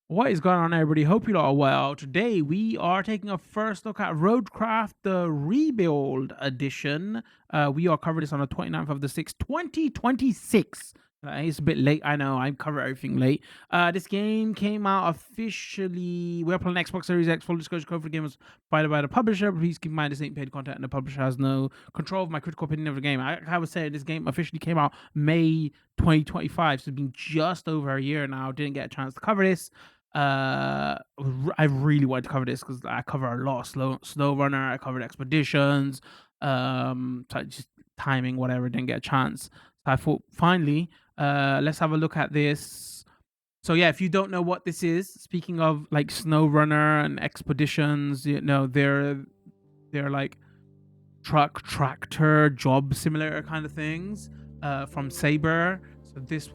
What is going on, everybody? Hope you lot are well. Today we are taking a first look at RoadCraft the Rebuild Edition. We are covering this on the 29th of the 6th, 2026. It's a bit late, I know. I cover everything late. This game came out officially. We're playing Xbox Series X. Full disclosure code for the game was provided by the publisher. Please keep in mind this ain't paid content, and the publisher has no control of my critical opinion of the game. I would say this game officially came out May 2025, so it's been just over a year now. Didn't get a chance to cover this. I really wanted to cover this because I cover a lot of snow runner. I covered expeditions. So just timing, whatever. Didn't get a chance. So I thought, finally, let's have a look at this. So yeah, if you don't know what this is, speaking of like snow runner and expeditions, you know, they're like truck, tractor, job simulator kind of things from Saber. So this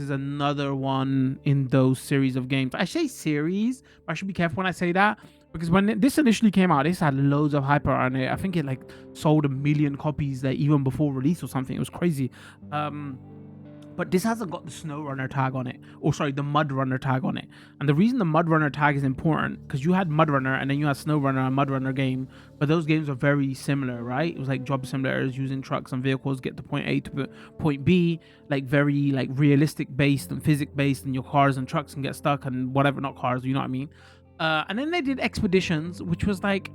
is another one in those series of games. I say series, but I should be careful when I say that, because when this initially came out, this had loads of hype on it. I think it like sold 1 million copies like even before release or something. It was crazy. But this hasn't got the snow runner tag on it, or sorry, the mud runner tag on it. And the reason the mud runner tag is important, because you had mud runner and then you had snow runner and mud runner game, but those games are very similar, right? It was like job simulators using trucks and vehicles get to point A to point B, like very like realistic based and physics based, and your cars and trucks can get stuck and whatever, not cars, you know what I mean? And then they did expeditions, which was like,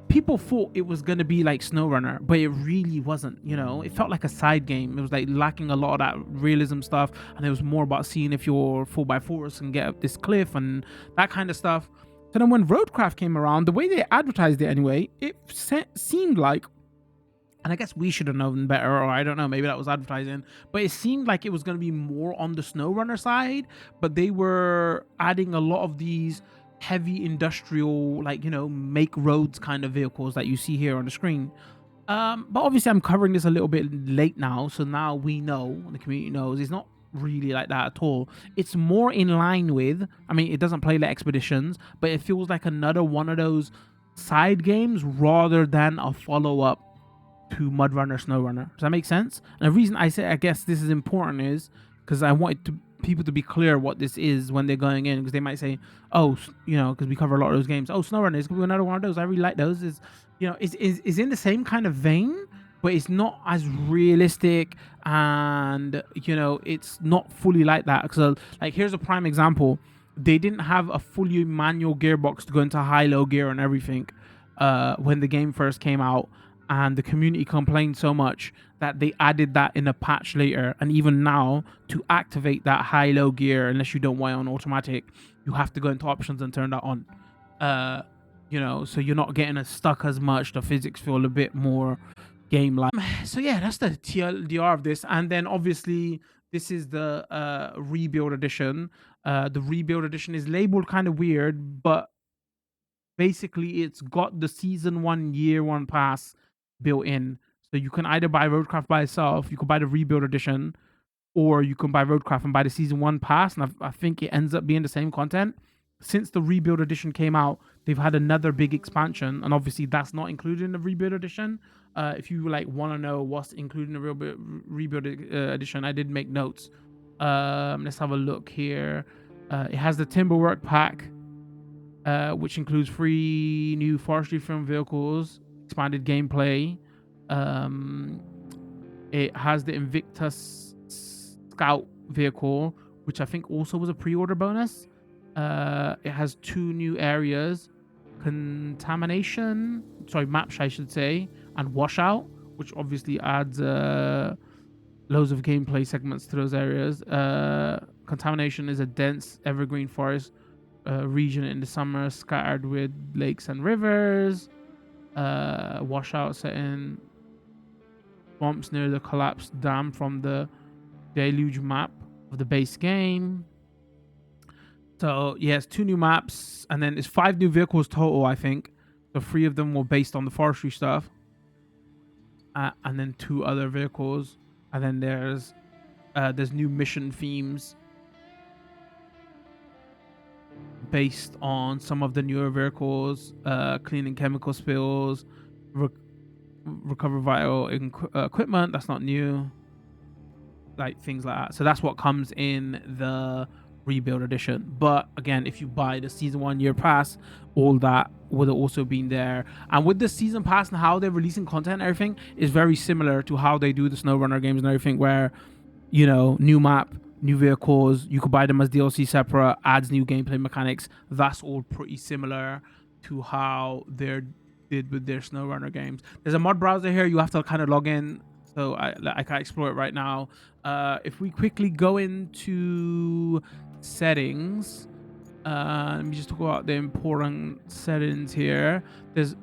people thought it was going to be like SnowRunner, but it really wasn't. You know, it felt like a side game. It was like lacking a lot of that realism stuff, and it was more about seeing if you're 4x4s and get up this cliff and that kind of stuff. So then when RoadCraft came around, the way they advertised it anyway, it seemed like, and I guess we should have known better, or I don't know, maybe that was advertising, but it seemed like it was going to be more on the SnowRunner side, but they were adding a lot of these heavy industrial, like, you know, make roads kind of vehicles that you see here on the screen. But obviously I'm covering this a little bit late now, so now we know, the community knows, it's not really like that at all. It's more in line with, I mean, it doesn't play like expeditions, but it feels like another one of those side games rather than a follow-up to Mud Runner, Snow Runner. Does that make sense? And the reason I say I guess this is important is because I want people to be clear what this is when they're going in, because they might say, oh, you know, because we cover a lot of those games. Oh, Snow Runner is gonna be another one of those. I really like those. Is, you know, is in the same kind of vein, but it's not as realistic, and you know, it's not fully like that. So like, here's a prime example. They didn't have a fully manual gearbox to go into high-low gear and everything when the game first came out, and the community complained so much that they added that in a patch later. And even now, to activate that high-low gear, unless you don't want it on automatic, you have to go into options and turn that on. You know, so you're not getting as stuck as much. The physics feel a bit more game-like. So yeah, that's the TLDR of this. And then obviously this is the Rebuild Edition. The Rebuild Edition is labeled kind of weird, but basically it's got the season 1 year 1 pass built in. So you can either buy RoadCraft by itself, you can buy the Rebuild Edition, or you can buy RoadCraft and buy the season 1 pass. And I think it ends up being the same content. Since the Rebuild Edition came out, they've had another big expansion, and obviously that's not included in the Rebuild Edition. If you like want to know what's included in the Rebuild Edition, I did make notes. Let's have a look here. It has the Timberwork pack, which includes 3 new forestry firm vehicles, expanded gameplay. It has the Invictus Scout vehicle, which I think also was a pre-order bonus. It has 2 new areas, Contamination, maps I should say, and Washout, which obviously adds loads of gameplay segments to those areas. Contamination is a dense evergreen forest region in the summer, scattered with lakes and rivers. Washout set in swamps near the collapsed dam from the deluge map of the base game. So yes, 2 new maps, and then it's 5 new vehicles total, I think. So 3 of them were based on the forestry stuff, and then 2 other vehicles, and then there's new mission themes based on some of the newer vehicles, cleaning chemical spills, recover vital equipment. That's not new, like things like that. So that's what comes in the Rebuild Edition. But again, if you buy the Season 1 year pass, all that would have also been there. And with the Season Pass and how they're releasing content and everything is very similar to how they do the SnowRunner games and everything, where, you know, new map, new vehicles, you could buy them as DLC separate, adds new gameplay mechanics. That's all pretty similar to how they did with their SnowRunner games. There's a mod browser here. You have to kind of log in. So I can't explore it right now. If we quickly go into settings, let me just talk about the important settings here. There's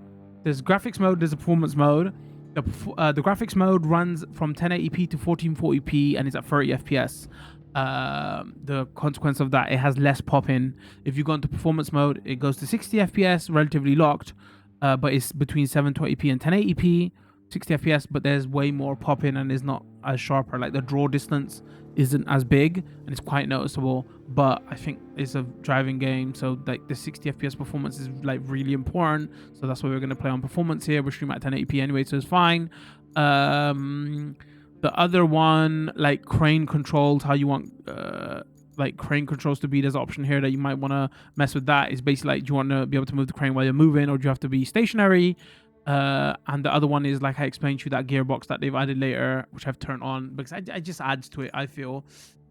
graphics mode, there's a performance mode. The graphics mode runs from 1080p to 1440p and it's at 30 fps. The consequence of that, it has less pop-in. If you go into performance mode, it goes to 60 fps, relatively locked, but it's between 720p and 1080p, 60 fps, but there's way more pop-in and is not as sharper. Like the draw distance isn't as big and it's quite noticeable, but I think it's a driving game, so like the 60 fps performance is like really important, so that's why we're going to play on performance here. We're streaming at 1080p anyway, so it's fine. The other one, like crane controls, how you want like crane controls to be, there's an option here that you might want to mess with. That is basically like, do you want to be able to move the crane while you're moving, or do you have to be stationary? And the other one is, like I explained to you, that gearbox that they've added later, which I've turned on because it just adds to it, I feel.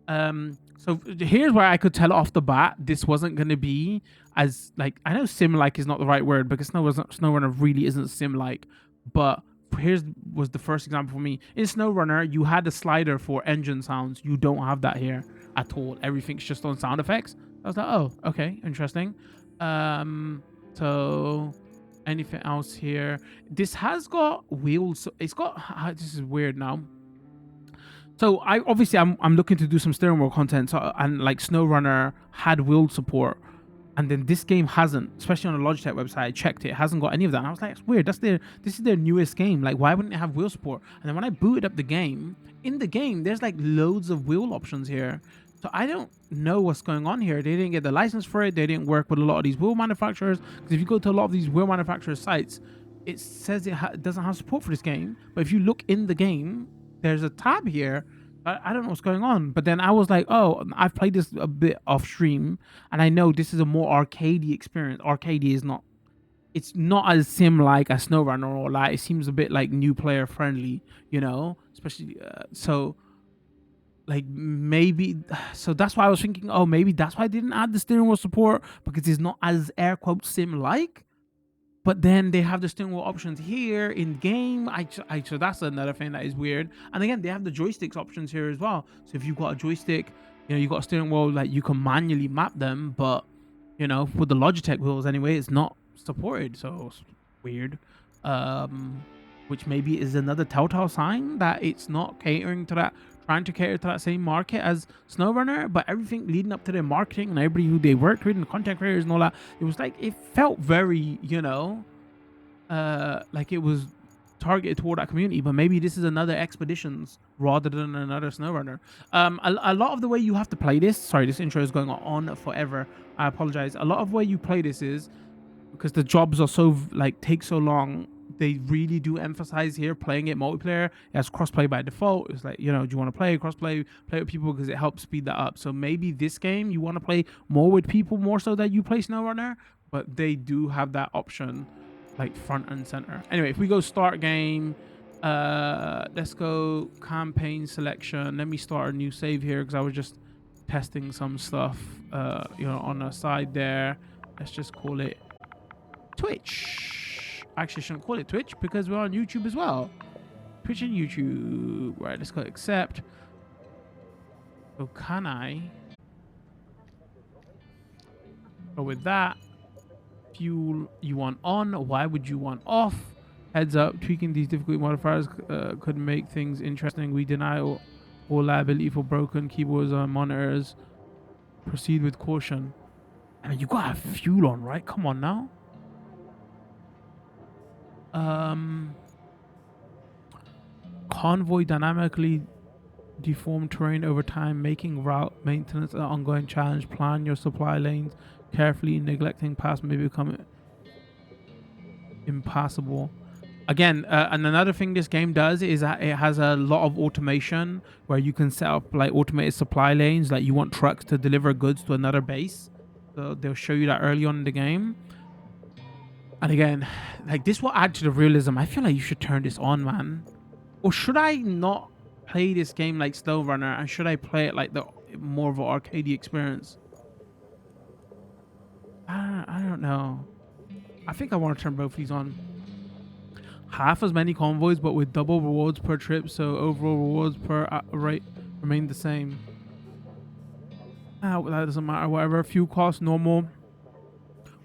So here's where I could tell off the bat this wasn't going to be as, like, I know sim-like is not the right word because SnowRunner really isn't sim-like, but here's was the first example for me. In SnowRunner, you had a slider for engine sounds. You don't have that here at all. Everything's just on sound effects. I was like, oh, okay, interesting. So anything else here? This has got wheels. It's got, this is weird now. So I'm looking to do some steering wheel content. So, and like SnowRunner had wheel support, and then this game hasn't, especially on the Logitech website. I checked it hasn't got any of that. And I was like, it's weird. This is their newest game. Like, why wouldn't it have wheel support? And then when I booted up the game, in the game, there's like loads of wheel options here. So I don't know what's going on here. They didn't get the license for it. They didn't work with a lot of these wheel manufacturers. Because if you go to a lot of these wheel manufacturers' sites, it says it doesn't have support for this game. But if you look in the game, there's a tab here. I don't know what's going on. But then I was like, oh, I've played this a bit off stream, and I know this is a more arcadey experience. Arcadey is not, it's not as sim like as SnowRunner or like, it seems a bit like new player friendly, you know, especially so like maybe, so that's why I was thinking, oh, maybe that's why I didn't add the steering wheel support, because it's not as air quote sim like. But then they have the steering wheel options here in game. So that's another thing that is weird. And again, they have the joysticks options here as well. So if you've got a joystick, you know, you got a steering wheel, like you can manually map them, but you know, with the Logitech wheels anyway, it's not supported. So it's weird. Which maybe is another telltale sign that it's not catering to that, trying to cater to that same market as SnowRunner. But everything leading up to their marketing and everybody who they worked with and the content creators and all that, it was like, it felt very, you know, like it was targeted toward that community. But maybe this is another Expeditions rather than another SnowRunner. A lot of the way you have to play this, sorry, this intro is going on forever, I apologize. A lot of the way you play this is because the jobs are so like take so long. They really do emphasize here playing it multiplayer. It has crossplay by default. It's like, you know, do you want to play crossplay, play with people, because it helps speed that up. So maybe this game you want to play more with people, more so that you play SnowRunner, but they do have that option like front and center. Anyway, if we go start game, let's go campaign selection. Let me start a new save here because I was just testing some stuff, you know, on the side there. Let's just call it Twitch. Actually, I shouldn't call it Twitch because we're on YouTube as well. Twitch and YouTube. Right, let's go accept. So can I go with that? Fuel you want on. Why would you want off? Heads up, tweaking these difficult modifiers could make things interesting. We deny all liability for broken keyboards and monitors. Proceed with caution. I mean, you gotta have fuel on, right? Come on now. Convoy dynamically deform terrain over time, making route maintenance an ongoing challenge. Plan your supply lanes carefully. Neglecting paths may become impassable. Again, and another thing this game does is that it has a lot of automation where you can set up like automated supply lanes. Like you want trucks to deliver goods to another base, so they'll show you that early on in the game. And again, like this will add to the realism. I feel like you should turn this on, man. Or should I not play this game like Slow Runner, and should I play it like the more of an arcadey experience? I don't know. I think I want to turn both of these on. Half as many convoys, but with double rewards per trip, so overall rewards per rate remain the same. That doesn't matter. Whatever. Fuel cost normal.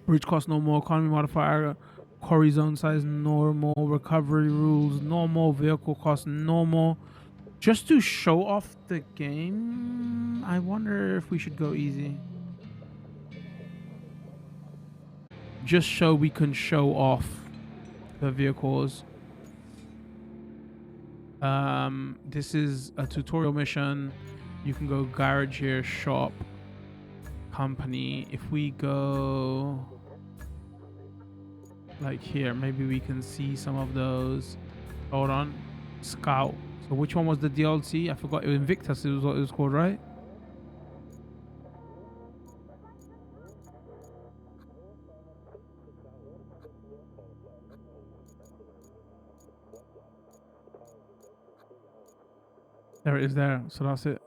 Bridge cost normal. Economy modifier. Quarry zone size normal. Recovery rules normal. Vehicle cost normal. Just to show off the game, I wonder if we should go easy. Just so we can show off the vehicles. This is a tutorial mission. You can go garage here, shop, company. If we go like here, maybe we can see some of those. Hold on. Scout. So which one was the DLC? I forgot. Invictus is what it was called, right? There it is there. So that's it.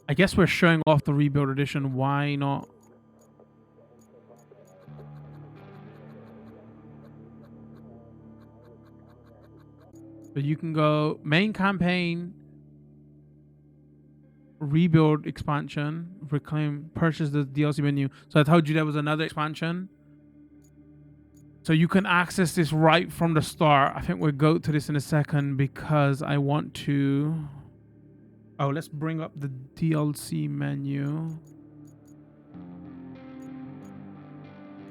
I guess we're showing off the Rebuild Edition. Why not? So you can go main campaign, rebuild expansion, reclaim, purchase the DLC menu. So I told you there was another expansion. So you can access this right from the start. I think we'll go to this in a second because I want to... Oh, let's bring up the DLC menu.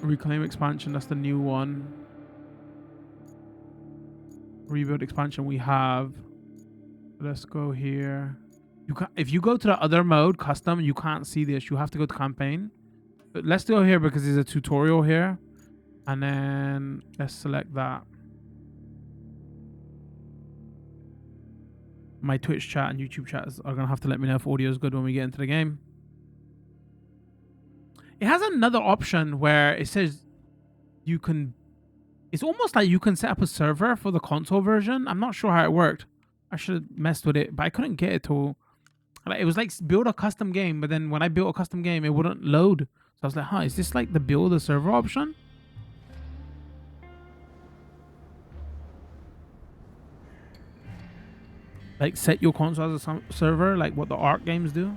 Reclaim expansion, that's the new one. Rebuild expansion we have. Let's go here. You can, if you go to the other mode, custom, you can't see this. You have to go to campaign. But let's go here because there's a tutorial here. And then let's select that. My Twitch chat and YouTube chats are going to have to let me know if audio is good when we get into the game. It has another option where it says you can... It's almost like you can set up a server for the console version. I'm not sure how it worked. I should have messed with it, but I couldn't get it to... Like, it was like build a custom game, but then when I built a custom game, it wouldn't load. So I was like, huh, is this like the build a server option? Like set your console as a server, like what the ARC games do.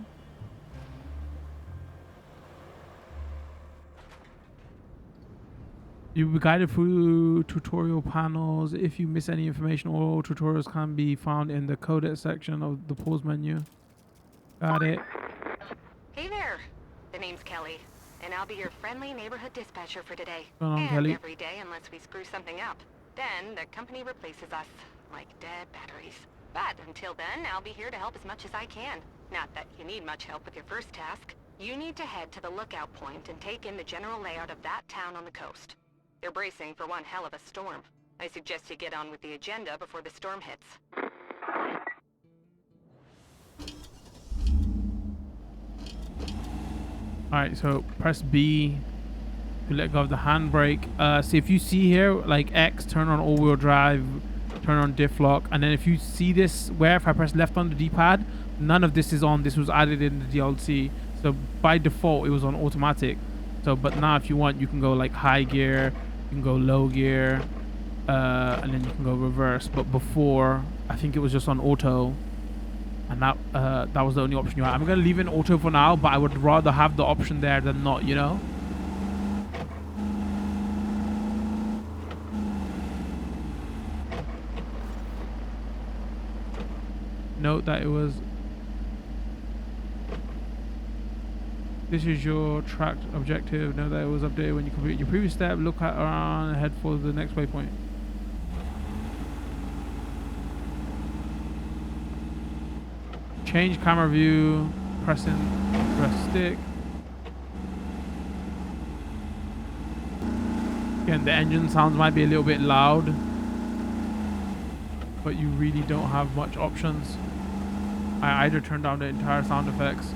You'll be guided through tutorial panels. If you miss any information, all tutorials can be found in the codec section of the pause menu. Got it. Hey there. The name's Kelly, and I'll be your friendly neighborhood dispatcher for today. What's going on, and Kelly? every day unless we screw something up. Then the company replaces us, like dead batteries. But until then, I'll be here to help as much as I can. Not that you need much help with your first task. You need to head to the lookout point and take in the general layout of that town on the coast. They're bracing for one hell of a storm. I suggest you get on with the agenda before the storm hits. Alright, so press B to let go of the handbrake. So if you see here, like X, turn on all-wheel drive, turn on diff lock, and then if you see this, where if I press left on the D-pad, none of this is on. This was added in the DLC. So by default, it was on automatic. So, but now if you want, you can go like high gear, you can go low gear, and then you can go reverse. But before, I think it was just on auto. And that was the only option you had. I'm going to leave it in auto for now, but I would rather have the option there than not, you know? Note that it was... This is your tracked objective. Note that it was updated when you complete your previous step. Look at around and head for the next waypoint. Change camera view, press stick. Again, the engine sounds might be a little bit loud, but you really don't have much options. I either turn down the entire sound effects.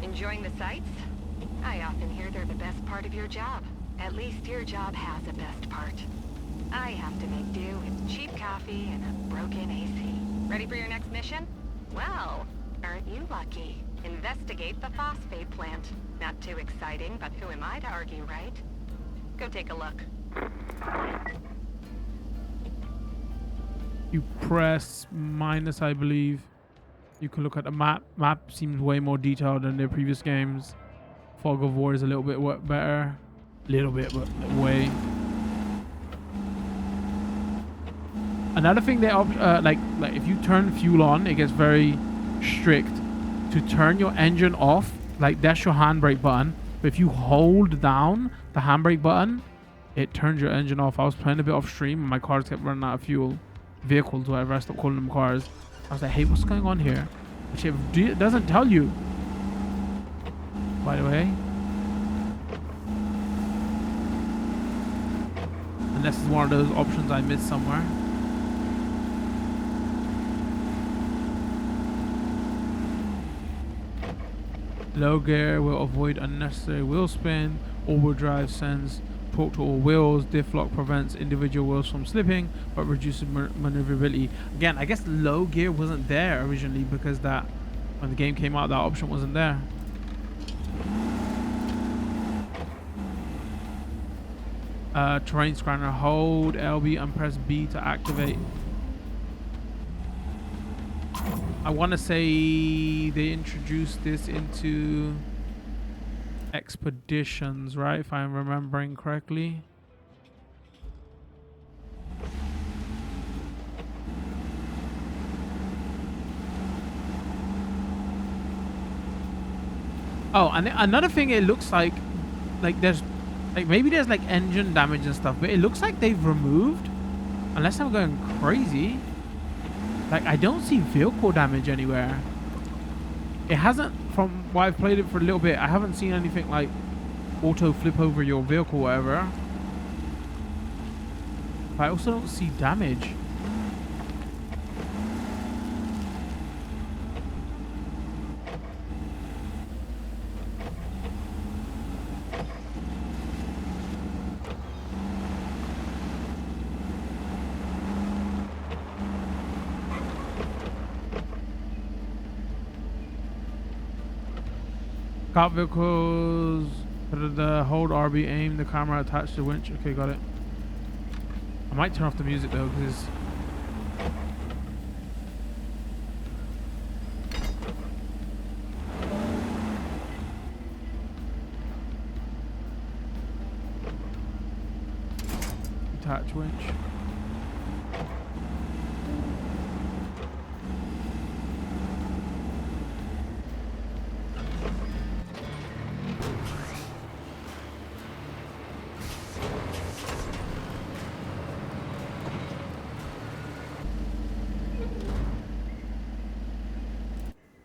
Enjoying the sights? I often hear they're the best part of your job. At least your job has a best part. I have to make do with cheap coffee and a broken AC. Ready for your next mission? Well, aren't you lucky? Investigate the phosphate plant. Not too exciting, but who am I to argue, right? Go take a look. You press minus, I believe. You can look at the map. Map seems way more detailed than their previous games. Fog of War is a little bit better. Little bit, but way. Another thing they like if you turn fuel on, it gets very strict. To turn your engine off, like that's your handbrake button. But if you hold down the handbrake button, it turns your engine off. I was playing a bit off stream and my cars kept running out of fuel. Vehicles, whatever. I stopped calling them cars. I was like, hey, what's going on here? Which it doesn't tell you. By the way. Unless it's one of those options I missed somewhere. Low gear will avoid unnecessary wheel spin. All-wheel drive sends torque to all wheels. Diff lock prevents individual wheels from slipping, but reduces maneuverability. Again, I guess low gear wasn't there originally because that when the game came out, that option wasn't there. Terrain scanner. Hold LB and press B to activate. I want to say they introduced this into Expeditions, right? If I'm remembering correctly. Oh, and another thing, it looks like there's maybe there's like engine damage and stuff, but it looks like they've removed, unless I'm going crazy, like I don't see vehicle damage anywhere. It hasn't, from what I've played it for a little bit, I haven't seen anything like auto flip over your vehicle or whatever. But I also don't see damage. Cop vehicles, the hold RB, aim the camera attached to the winch. Okay, got it. I might turn off the music though, because attach winch.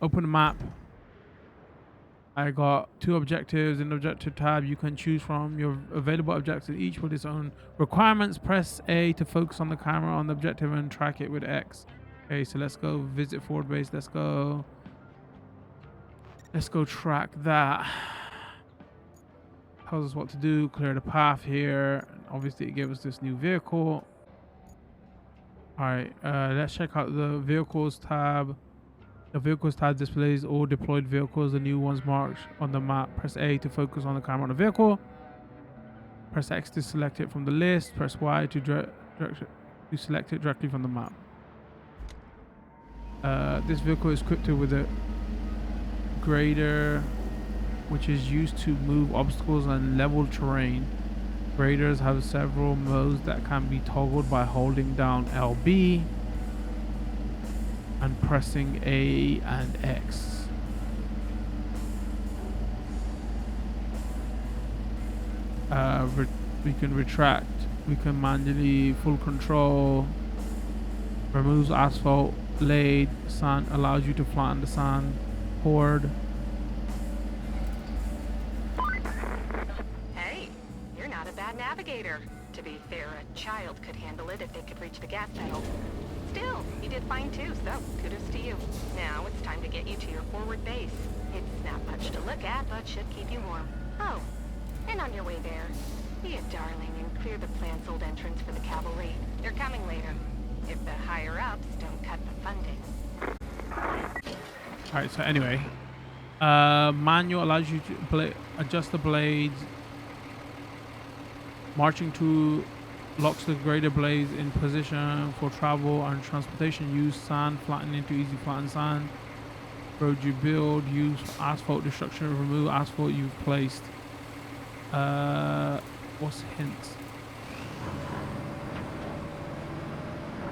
Open the map. I got 2 objectives in the objective tab. You can choose from your available objectives, each with its own requirements. Press A to focus on the camera on the objective and track it with X. Okay, so let's go visit forward base. Let's go track that. Tells us what to do. Clear the path here. Obviously, it gave us this new vehicle. All right, let's check out the vehicles tab. The vehicles tab displays all deployed vehicles, the new ones marked on the map. Press A to focus on the camera on the vehicle. Press X to select it from the list. Press Y to select it directly from the map. This vehicle is equipped with a grader, which is used to move obstacles and level terrain. Graders have several modes that can be toggled by holding down LB and pressing A and X. We can retract, we can manually full control, Removes asphalt, laid, sand, allows you to flatten the sand. Poured. Hey, you're not a bad navigator. To be fair, a child could handle it if they could reach the gas pedal. Still, you did fine too, so kudos to you. Now it's time to get you to your forward base. It's not much to look at, but should keep you warm. Oh, and on your way there, be a darling and clear the plant's old entrance for the cavalry. They're coming later. If the higher-ups don't cut the funding. Alright, so anyway. Manual allows you to adjust the blades. Marching to locks the greater blades in position for travel and transportation. Use sand, flatten into easy flatten sand. Road you build, use asphalt destruction, remove asphalt you've placed. What's hints?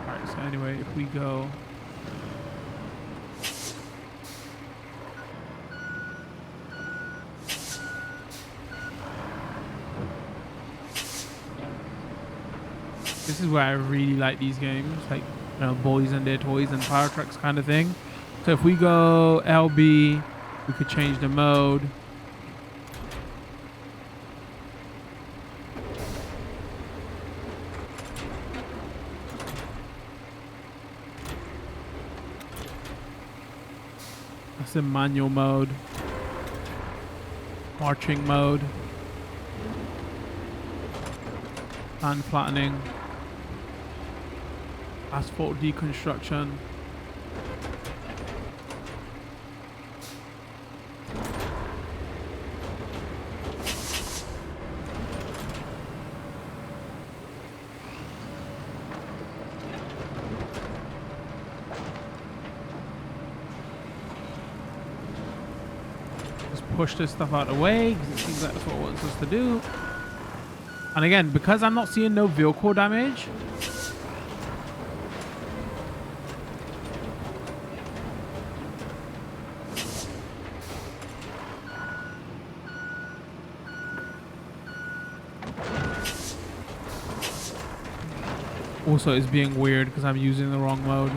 Alright, so anyway, if we go. This is where I really like these games, like, you know, boys and their toys and fire trucks kind of thing. So if we go LB, we could change the mode. That's in manual mode. Marching mode. Sand flattening. Asphalt deconstruction. Just push this stuff out of the way because it seems like that's what it wants us to do. And again, because I'm not seeing no vehicle damage, also it's being weird because I'm using the wrong mode.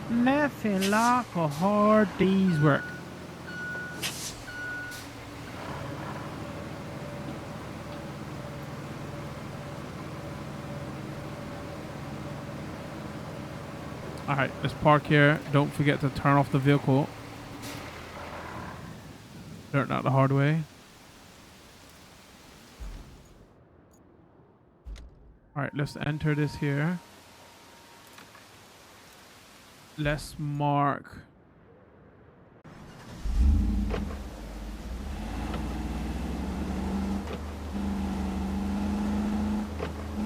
Nothing like a hard day's work. Alright, let's park here. Don't forget to turn off the vehicle. Learned that the hard way. Alright, let's enter this here. Let's mark.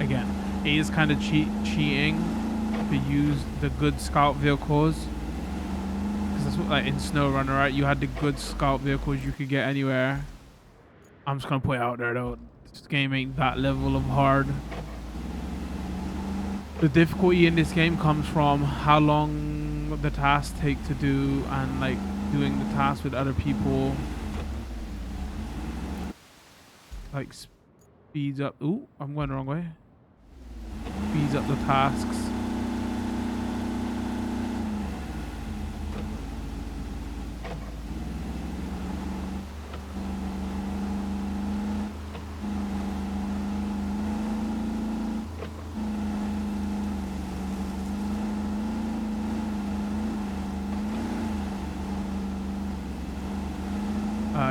Again, it is kind of cheating to use the good scout vehicles. Because that's what, like in SnowRunner, right? You had the good scout vehicles you could get anywhere. I'm just going to put it out there though. This game ain't that level of hard. The difficulty in this game comes from how long the tasks take to do and like doing the tasks with other people. Like speeds up. Ooh, I'm going the wrong way. Speeds up the tasks.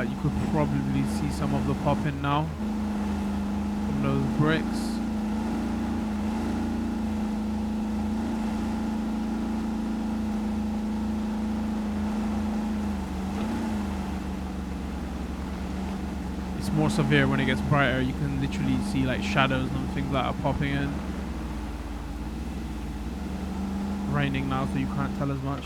You could probably see some of the popping now from those bricks. It's more severe when it gets brighter. You can literally see like shadows and things like that popping in. Raining now, so you can't tell as much.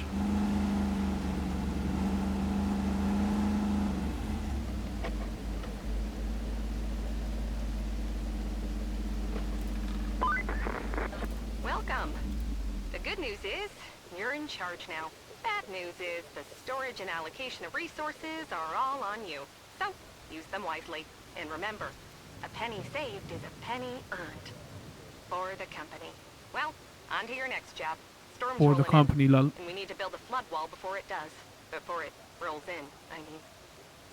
good news is, you're in charge now. Bad news is, the storage and allocation of resources are all on you. So, use them wisely. And remember, a penny saved is a penny earned. For the company. Well, on to your next job. Storm's For the rolling company, in, lol. and we need to build a flood wall before it does. Before it rolls in, I mean.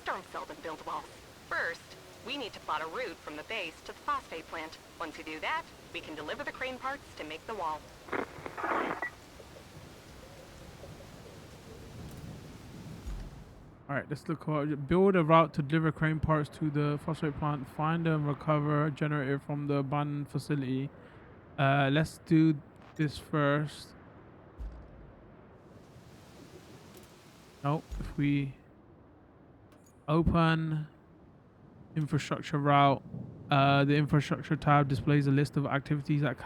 Storms seldom build walls. First, we need to plot a route from the base to the phosphate plant. Once we do that, we can deliver the crane parts to make the wall. All right, let's look. Build a route to deliver crane parts to the phosphate plant. Find and recover generator from the abandoned facility. Let's do this first. Nope. If we open infrastructure route, the infrastructure tab displays a list of activities that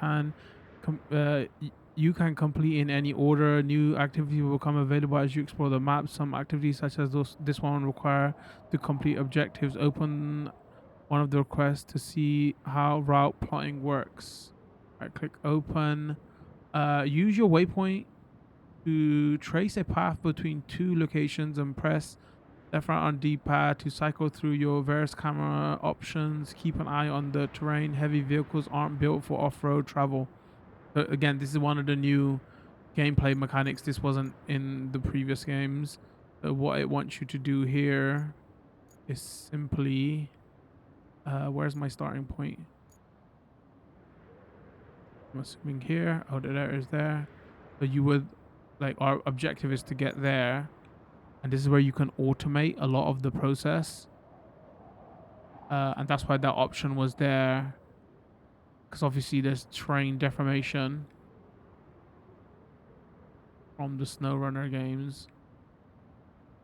you can complete in any order. New activities will become available as you explore the map. Some activities, such as this one, require to complete objectives. Open one of the requests to see how route plotting works. All right, click open. Use your waypoint to trace a path between two locations and press left right on D-pad to cycle through your various camera options. Keep an eye on the terrain. Heavy vehicles aren't built for off-road travel. But again, this is one of the new gameplay mechanics. This wasn't in the previous games. What it wants you to do here is simply... where's my starting point? I'm assuming here. Oh, there is there. So you would... Like, our objective is to get there. And this is where you can automate a lot of the process. And that's why that option was there. Because obviously there's terrain deformation from the SnowRunner games.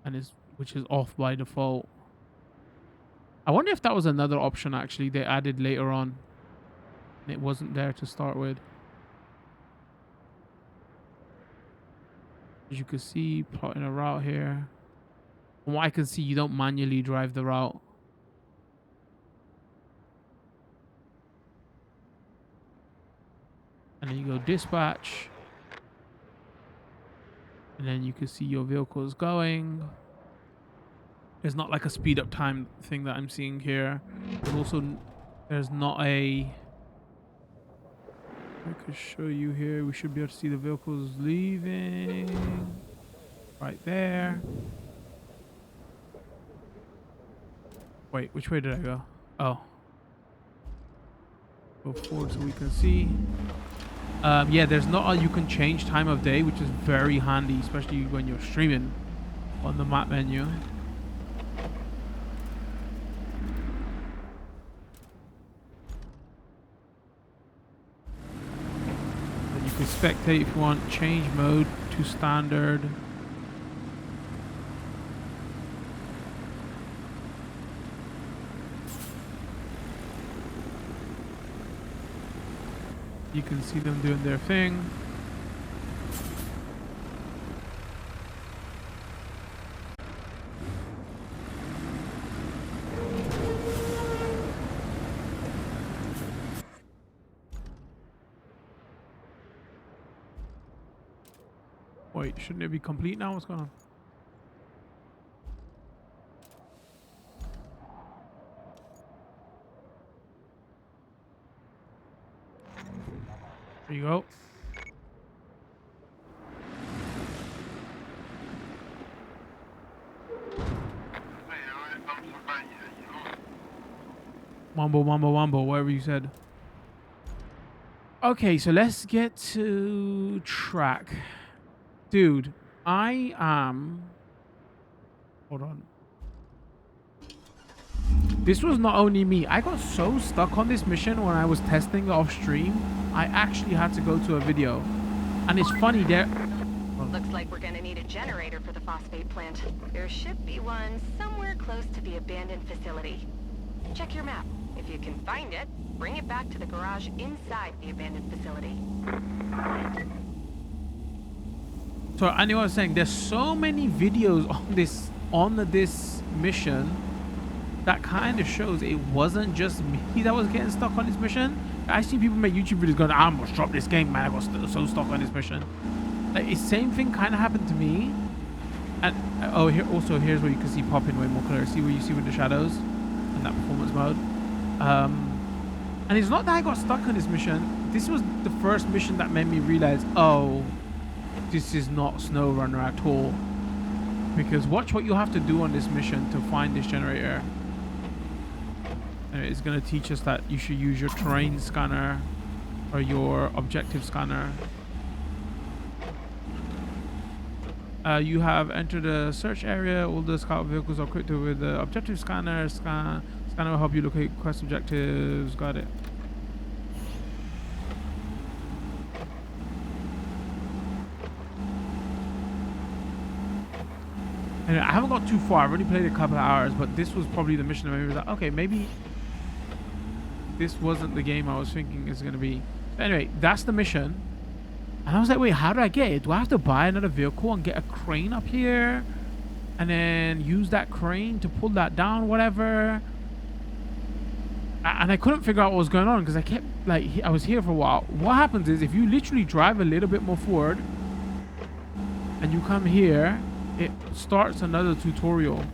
And which is off by default. I wonder if that was another option actually they added later on. And it wasn't there to start with. As you can see, plotting a route here. From what I can see, you don't manually drive the route. And then you go dispatch. And then you can see your vehicles going. There's not like a speed up time thing that I'm seeing here. There's also, there's not a... I could show you here. We should be able to see the vehicles leaving. Right there. Wait, which way did I go? Oh. Go forward so we can see. Yeah, there's not you can change time of day, which is very handy, especially when you're streaming on the map menu. And you can spectate if you want, change mode to standard. You can see them doing their thing. Wait, shouldn't it be complete now? What's going on? There you go. Wombo, wombo, wombo, whatever you said. Okay, so let's get to track. Dude, I am... Hold on. This was not only me. I got so stuck on this mission when I was testing it off stream. I actually had to go to a video. And it's funny, there... Looks like we're gonna need a generator for the phosphate plant. There should be one somewhere close to the abandoned facility. Check your map. If you can find it, bring it back to the garage inside the abandoned facility. So I knew what I was saying. There's so many videos on this mission that kind of shows it wasn't just me that was getting stuck on this mission. I see people make YouTube videos going, I almost dropped this game, man. I got so stuck on this mission. Like, the same thing kind of happened to me. And oh, here also here's where you can see popping way more clear. See where you see with the shadows in that performance mode. And it's not that I got stuck on this mission. This was the first mission that made me realize, oh, this is not SnowRunner at all. Because watch what you have to do on this mission to find this generator. And it's going to teach us that you should use your terrain scanner or your objective scanner. You have entered the search area. All the scout vehicles are equipped with the objective scanner. Scanner will help you locate quest objectives. Got it. And I haven't got too far. I've already played a couple of hours, but this was probably the mission that made me like, okay, maybe this wasn't the game I was thinking it's going to be. Anyway, that's the mission. And I was like, wait, how do I get it? Do I have to buy another vehicle and get a crane up here? And then use that crane to pull that down, whatever? And I couldn't figure out what was going on because I kept, like, I was here for a while. What happens is if you literally drive a little bit more forward and you come here, it starts another tutorial.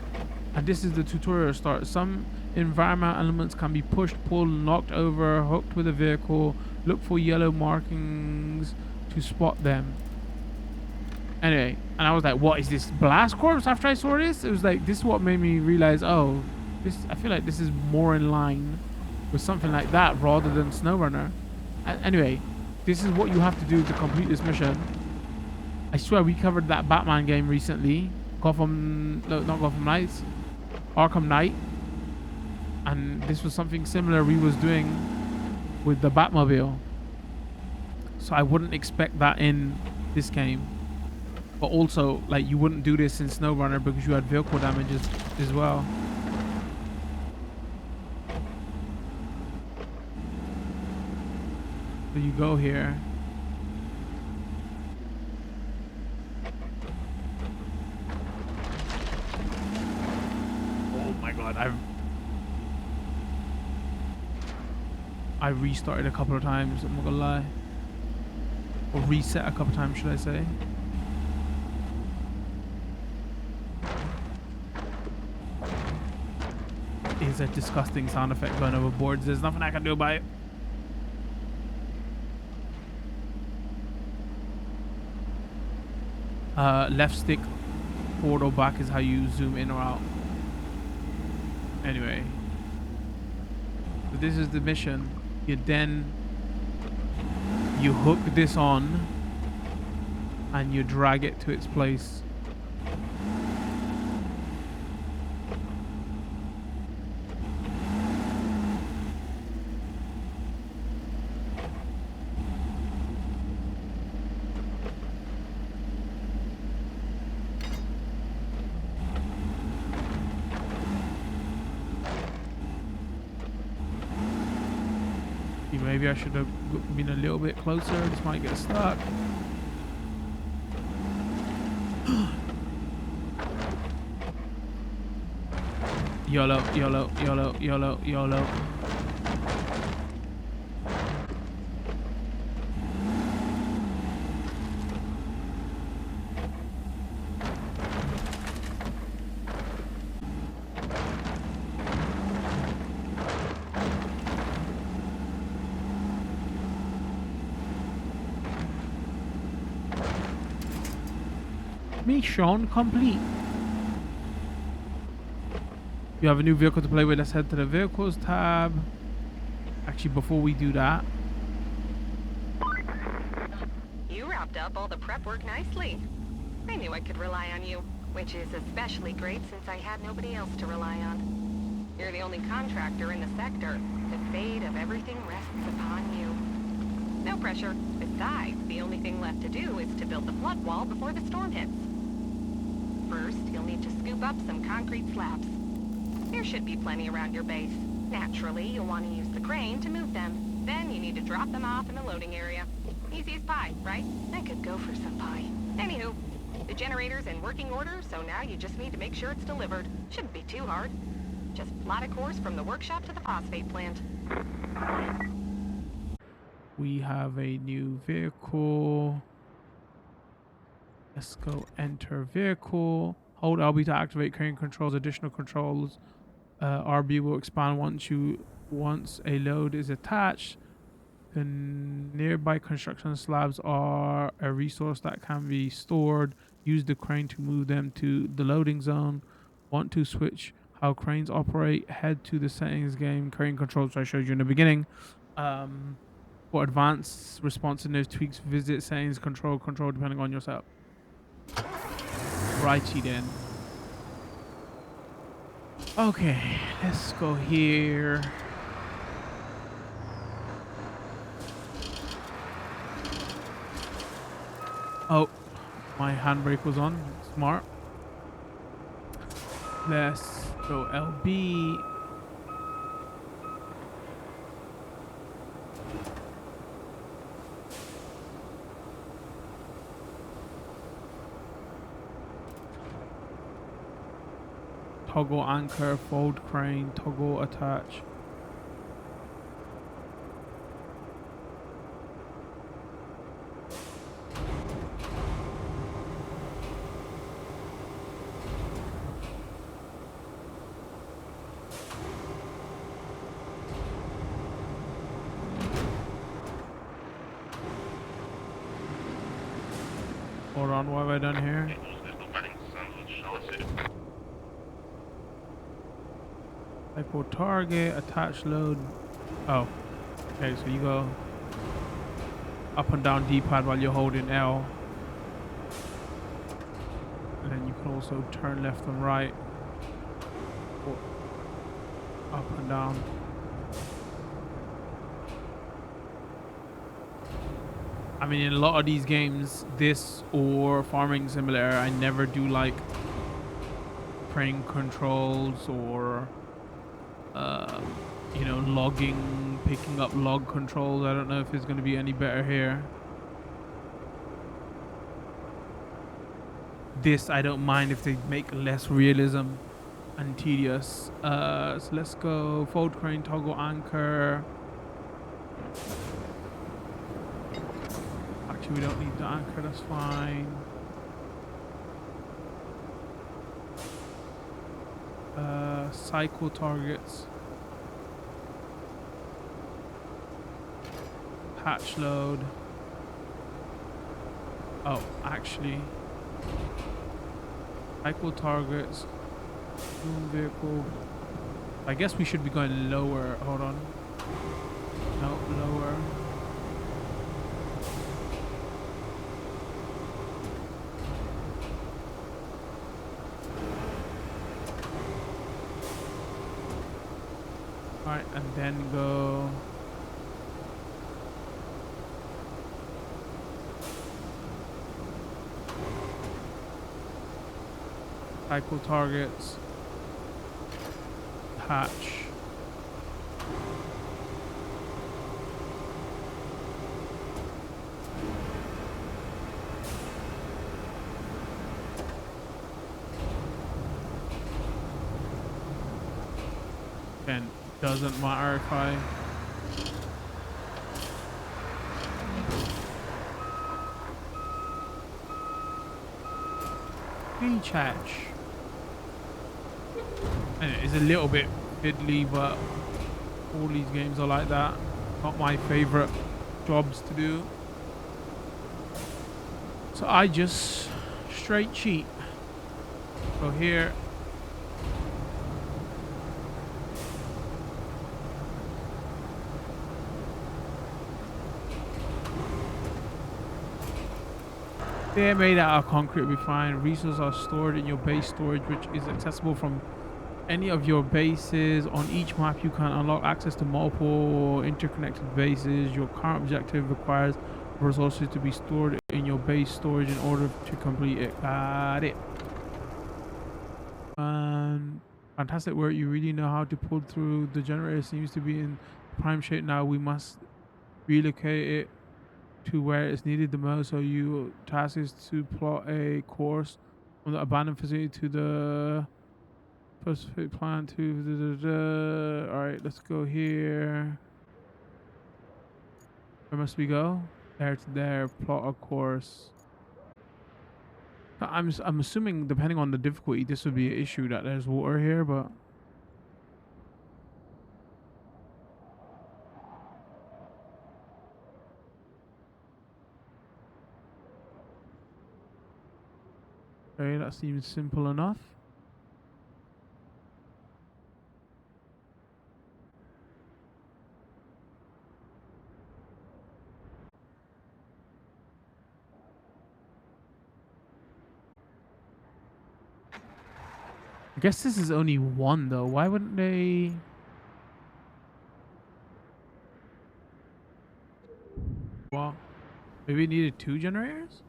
And this is the tutorial start. Some environmental elements can be pushed, pulled, knocked over, hooked with a vehicle. Look for yellow markings to spot them. Anyway, and I was like, what is this, Blast Corps? After I saw this, it was like, this is what made me realize, oh, this, I feel like this is more in line with something like that rather than SnowRunner. Anyway, this is what you have to do to complete this mission. I swear we covered that Batman game recently. Gotham, no, not Gotham Knights, Arkham Knight. And this was something similar we was doing with the Batmobile. So I wouldn't expect that in this game. But also, like, you wouldn't do this in SnowRunner because you had vehicle damages as well. So you go here. Oh my god, I restarted a couple of times, I'm not gonna lie. Or reset a couple of times, should I say. Is a disgusting sound effect going over boards. There's nothing I can do about it. Left stick forward or back is how you zoom in or out. Anyway, so this is the mission. You hook this on and you drag it to its place. Maybe I should have been a little bit closer. This might get stuck. YOLO, YOLO, YOLO, YOLO, YOLO. Mission complete. You have a new vehicle to play with. Let's head to the vehicles tab. Actually, before we do that, You wrapped up all the prep work nicely. I knew I could rely on you, which is especially great since I had nobody else to rely on. You're the only contractor in the sector. The fate of everything rests upon you. No pressure. Besides, the only thing left to do is to build the flood wall before the storm hits. First, you'll need to scoop up some concrete slabs. There should be plenty around your base. Naturally, you'll want to use the crane to move them. Then you need to drop them off in the loading area. Easy as pie, right? I could go for some pie. Anywho, the generator's in working order, so now you just need to make sure it's delivered. Shouldn't be too hard. Just plot a course from the workshop to the phosphate plant. We have a new vehicle. Let's go enter vehicle. Hold LB to activate crane controls. Additional controls. RB will expand once a load is attached. The nearby construction slabs are a resource that can be stored. Use the crane to move them to the loading zone. Want to switch how cranes operate? Head to the settings game. Crane controls I showed you in the beginning. For advanced responsiveness tweaks, visit settings, control depending on your setup. Righty then. Okay, let's go here. Oh, my handbrake was on. Smart. Let's go LB. Toggle anchor, fold crane, toggle attach. Hold on, what have I done here? Typo target, attach load. Oh, okay, so you go up and down D-pad while you're holding L. And then you can also turn left and right. Or up and down. I mean, in a lot of these games, this or Farming Simulator, I never do like crane controls or you know, logging, picking up log controls. I don't know if it's going to be any better here. This I don't mind if they make less realism and tedious. So let's go fold crane, toggle anchor. Actually, we don't need the anchor, that's fine. Cycle targets. Patch load. Oh, actually. Cycle targets. Boom vehicle. I guess we should be going lower. Hold on. No, lower. Alright, and then go. Cycle targets. Hatch. And doesn't matter if I beach hatch. And it's a little bit fiddly, but all these games are like that. Not my favorite jobs to do. So I just straight cheat. Go here. They're made out of concrete, we find. Resources are stored in your base storage, which is accessible from any of your bases. On each map, you can unlock access to multiple interconnected bases. Your current objective requires resources to be stored in your base storage in order to complete it. Got it. Fantastic work. You really know how to pull through. The generator seems to be in prime shape now. We must relocate it to where it's needed the most. So your task is to plot a course from the abandoned facility to the specific plan to all right, let's go here. Where must we go? There to there. Plot a course. I'm assuming depending on the difficulty, this would be an issue that there's water here, but okay, that seems simple enough. I guess this is only one though. Why wouldn't they? Well, maybe it needed 2 generators?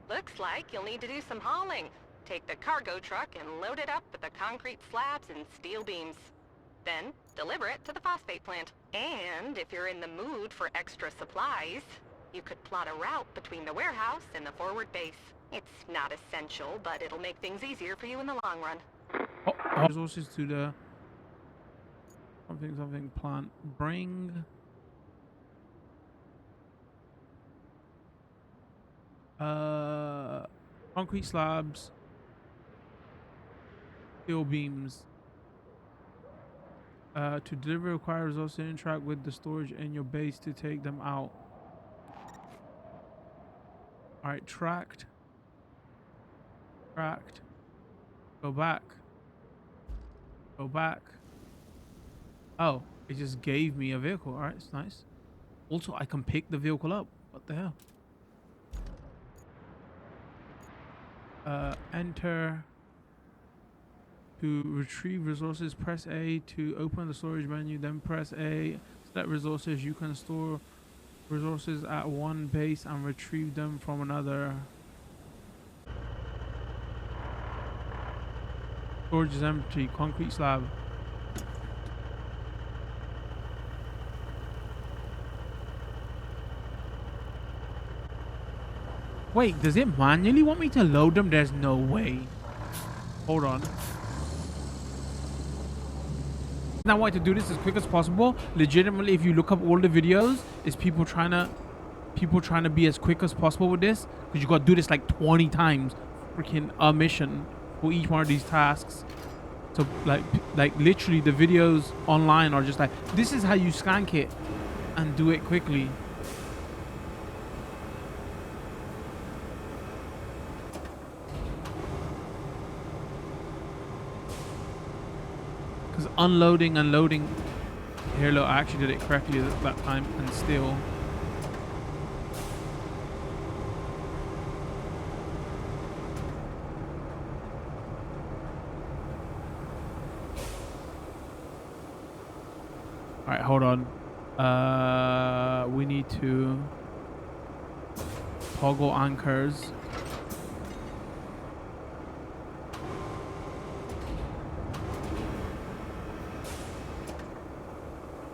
Looks like you'll need to do some hauling. Take the cargo truck and load it up with the concrete slabs and steel beams. Then, deliver it to the phosphate plant. And if you're in the mood for extra supplies, you could plot a route between the warehouse and the forward base. It's not essential, but it'll make things easier for you in the long run. Oh, resources to the something plant. Bring concrete slabs, steel beams. To deliver require resources to interact with the storage in your base to take them out. Alright, tracked. Go back. Oh, it just gave me a vehicle. Alright, it's nice. Also, I can pick the vehicle up. What the hell? Enter. To retrieve resources, press A. To open the storage menu, then press A. Select resources. You can store resources at one base and retrieve them from another. Storage is empty. Concrete slab. Wait, does it manually want me to load them? There's no way. Hold on. Now I want to do this as quick as possible. Legitimately, if you look up all the videos, it's people trying to be as quick as possible with this, because you got to do this like 20 times, freaking a mission for each one of these tasks. So like literally the videos online are just like, this is how you skank it and do it quickly. Because unloading and loading here, look, I actually did it correctly that time, and still all right, hold on. We need to toggle anchors.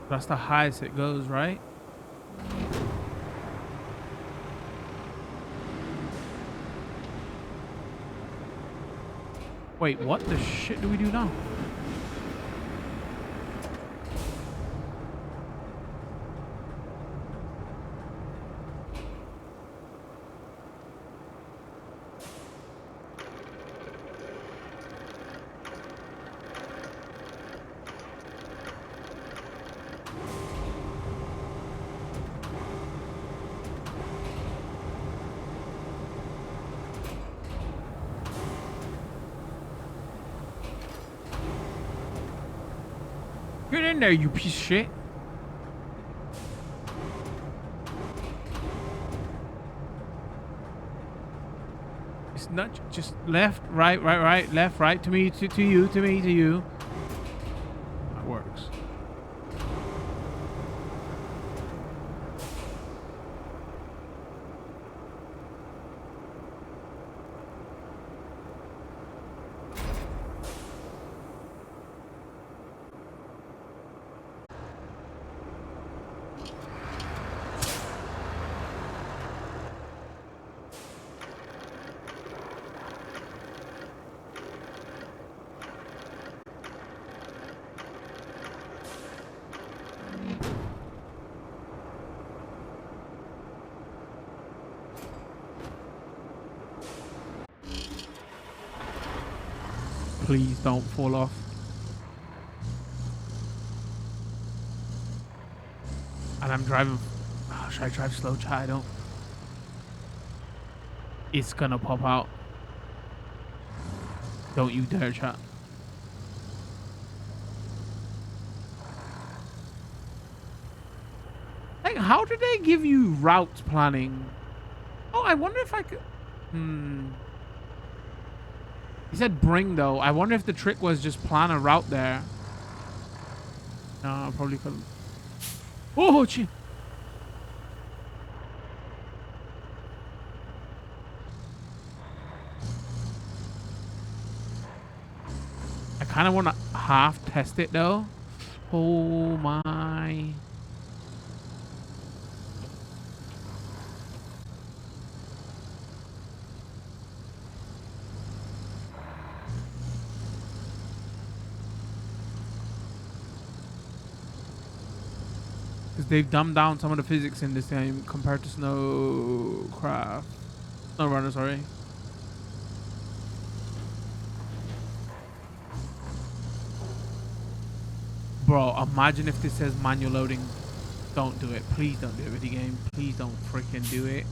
That's the highest it goes, right? Wait, what the shit do we do now? Get in there, you piece of shit. It's not just left, right, left, right, to me, to you, to me, to you. That works. Please don't fall off. And I'm driving. Oh, should I drive slow, chat? I don't. It's gonna pop out. Don't you dare, chat. Like, how did they give you route planning? Oh, I wonder if I could. He said bring though. I wonder if the trick was just plan a route there. No, I probably couldn't. Oh, gee. I kind of want to half test it though. Oh my. Because they've dumbed down some of the physics in this game compared to SnowRunner, sorry. Bro, imagine if this says manual loading. Don't do it. Please don't do it, video game. Please don't freaking do it.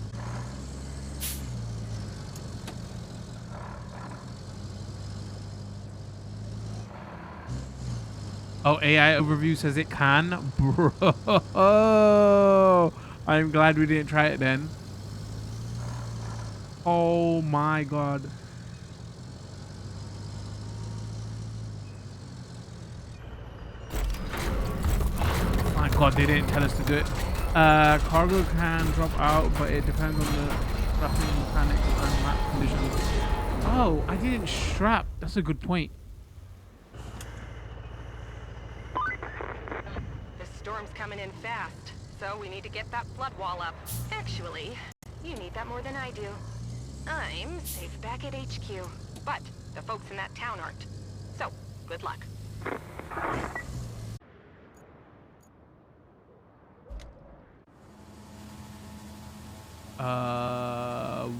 Oh, AI overview says it can. Bro, I'm glad we didn't try it then. Oh my god. My god, they didn't tell us to do it. Cargo can drop out, but it depends on the strapping mechanics and map conditions. Oh, I didn't strap. That's a good point. The storm's coming in fast, so we need to get that flood wall up. Actually, you need that more than I do. I'm safe back at HQ, but the folks in that town aren't. So, good luck.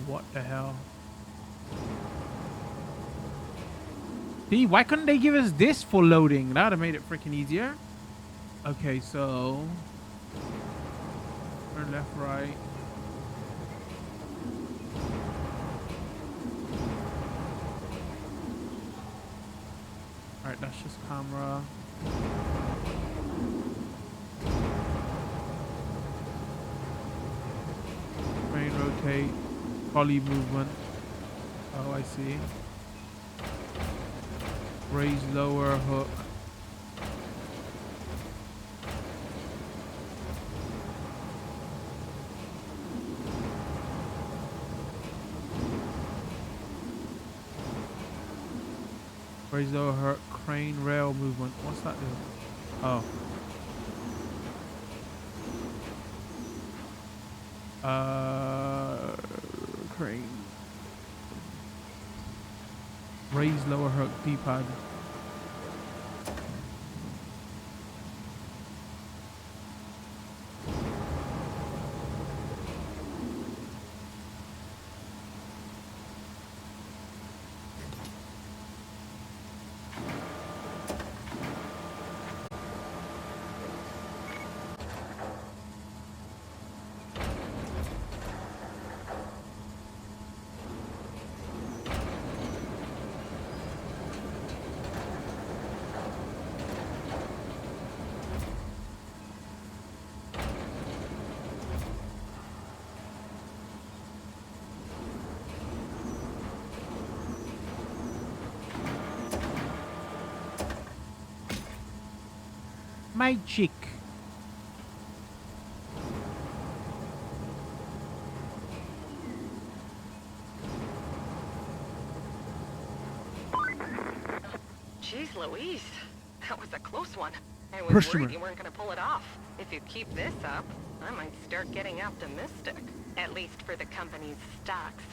What the hell? See, why couldn't they give us this for loading? That would have made it freaking easier. Okay, so turn left, right. All right, that's just camera. Train rotate, poly movement. Oh, I see. Raise lower hook. Raise lower hook, crane rail movement. What's that do? Oh. Crane. Raise lower hook D-pad. My chick. Jeez Louise, that was a close one. I was worried you weren't going to pull it off. If you keep this up, I might start getting optimistic. At least for the company's stocks.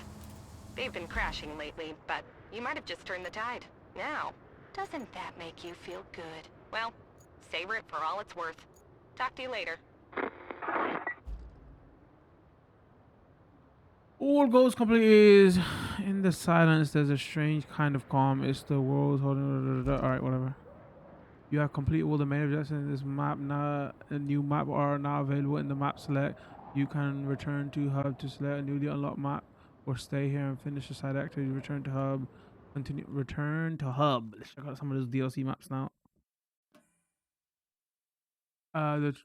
They've been crashing lately, but you might have just turned the tide. Now, doesn't that make you feel good? Well, savor it for all it's worth. Talk to you later. All goals complete is In the silence, there's a strange kind of calm. It's the world holding. All right, whatever. You have completed all the main objectives in this map. Now, a new map are now available in the map select. You can return to hub to select a newly unlocked map, or stay here and finish the side activity. Return to hub. Continue. Return to hub. Let's check out some of those DLC maps now. The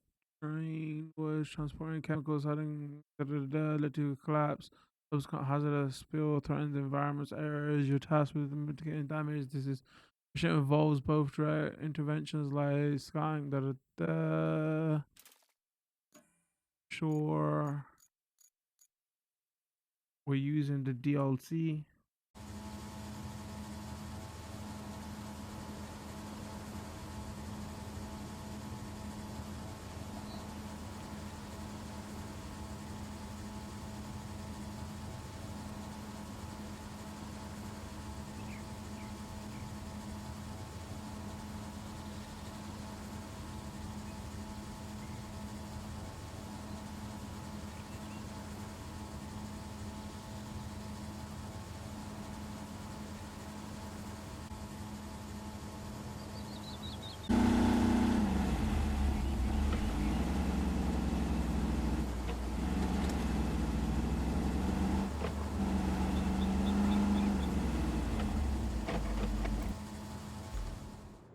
train was transporting chemicals heading led to a collapse. Subsequent hazardous spill threatens the environment's areas. Your task with mitigating damage. This is mission involves both direct interventions like scanning Sure. We're using the DLC.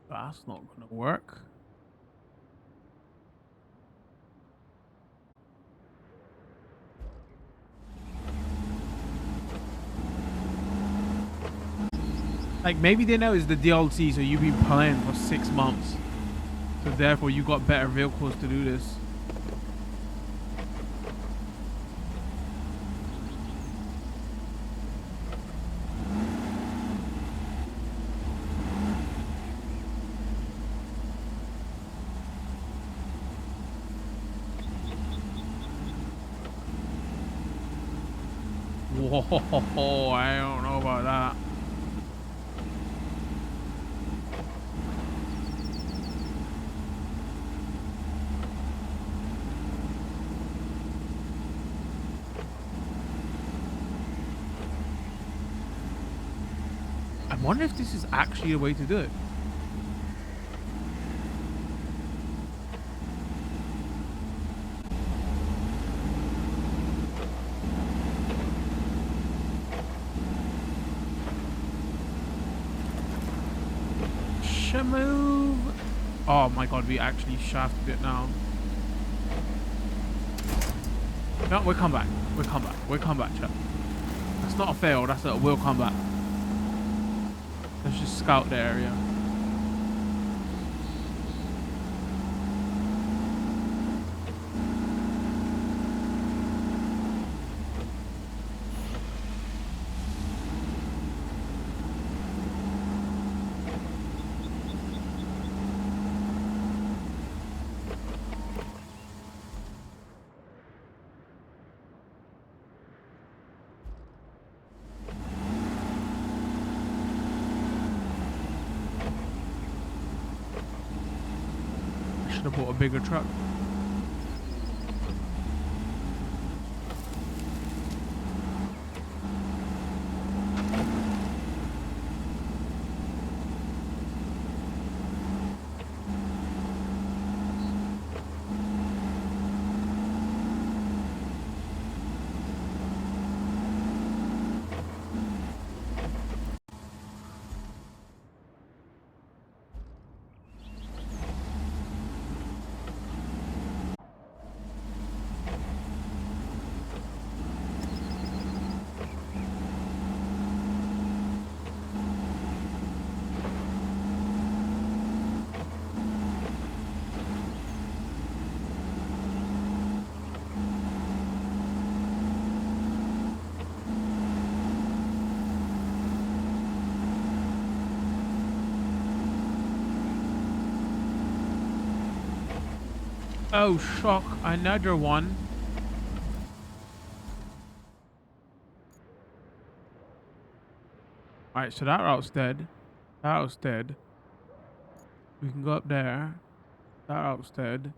That's not gonna work. Like, maybe they know it's the DLC, so you've been playing for 6 months. So therefore you got better vehicles to do this. Whoa, I don't know about that. I wonder if this is actually a way to do it. Move. Oh my god, we actually shafted it now. No, we'll come back. We'll come back. We'll come back, chat. That's not a fail, that's a we'll come back. Let's just scout the area. Should have bought a bigger truck. Oh, shock. Another one. Alright, so that route's dead. That route's dead. We can go up there. That route's dead.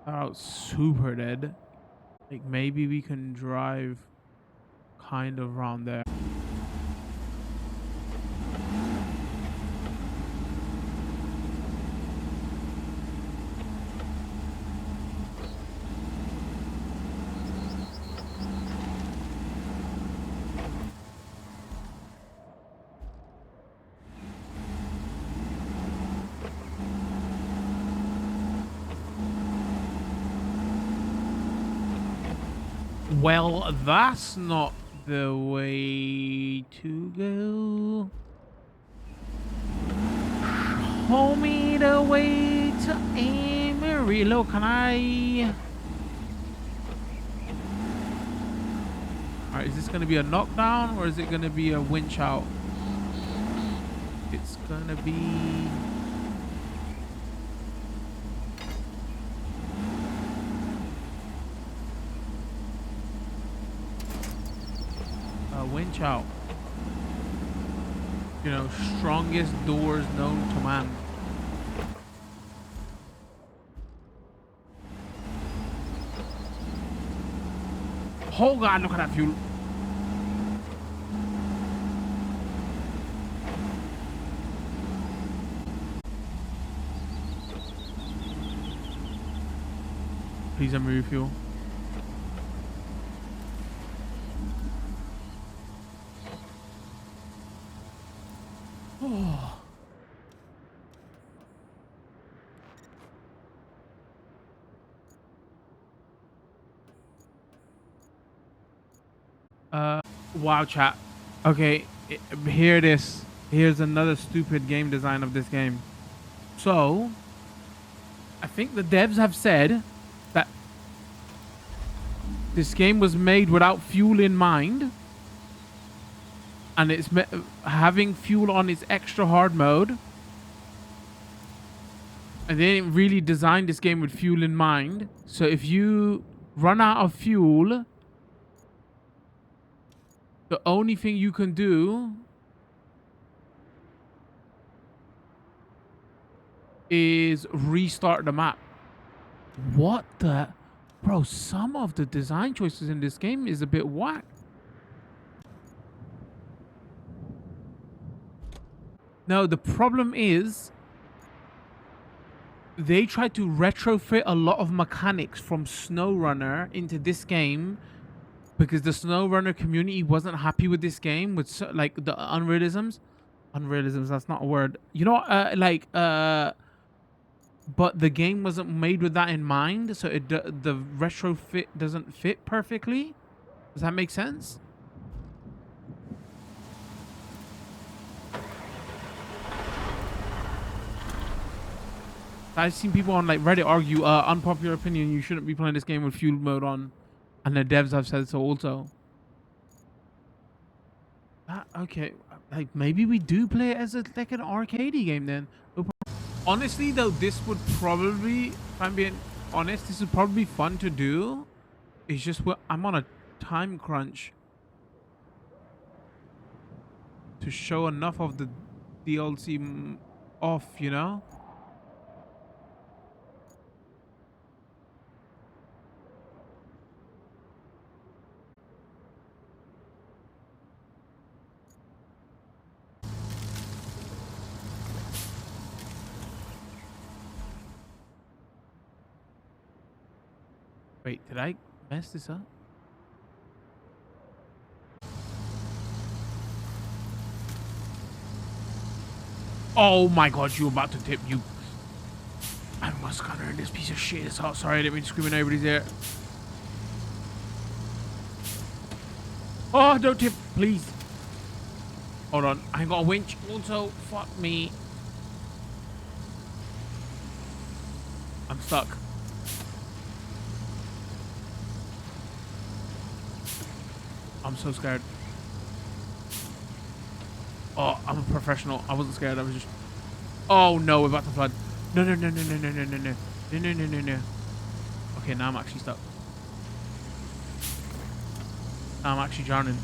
That route's super dead. Like, maybe we can drive kind of around there. Well, that's not the way to go. Show me the way to Amarillo. Can I? Alright, is this gonna be a knockdown or is it gonna be a winch out? It's gonna be a winch out. You know, strongest doors known to man. Oh god, look at that fuel. Please let me refuel. Oh. Wow, chat. Okay, here it is. Here's another stupid game design of this game. So, I think the devs have said that this game was made without fuel in mind. And it's having fuel on its extra hard mode. And they didn't really design this game with fuel in mind. So if you run out of fuel, the only thing you can do is restart the map. What the? Bro, some of the design choices in this game is a bit whack. No, the problem is they tried to retrofit a lot of mechanics from SnowRunner into this game because the SnowRunner community wasn't happy with this game with like the unrealisms. Unrealisms, that's not a word. You know, but the game wasn't made with that in mind, so the retrofit doesn't fit perfectly. Does that make sense? I've seen people on like Reddit argue, unpopular opinion, you shouldn't be playing this game with fuel mode on, and the devs have said so also. Okay, like maybe we do play it as like an arcadey game then. Honestly though, this would probably, if I'm being honest, this would probably be fun to do. It's just I'm on a time crunch to show enough of the DLC off, you know? Wait, did I mess this up? Oh my god, you about to tip, you. I must gunner in this piece of shit. It's hot. Sorry, I didn't mean to scream in everybody's ear. Oh, don't tip, please. Hold on, I ain't got a winch. Also, fuck me. I'm stuck. I'm so scared. Oh, I'm a professional. I wasn't scared. I was just. Oh no, we're about to flood. No, no, no, no, no, no, no, no, no, no, no, no, no, no. Okay, now I'm actually stuck. Now I'm actually drowning.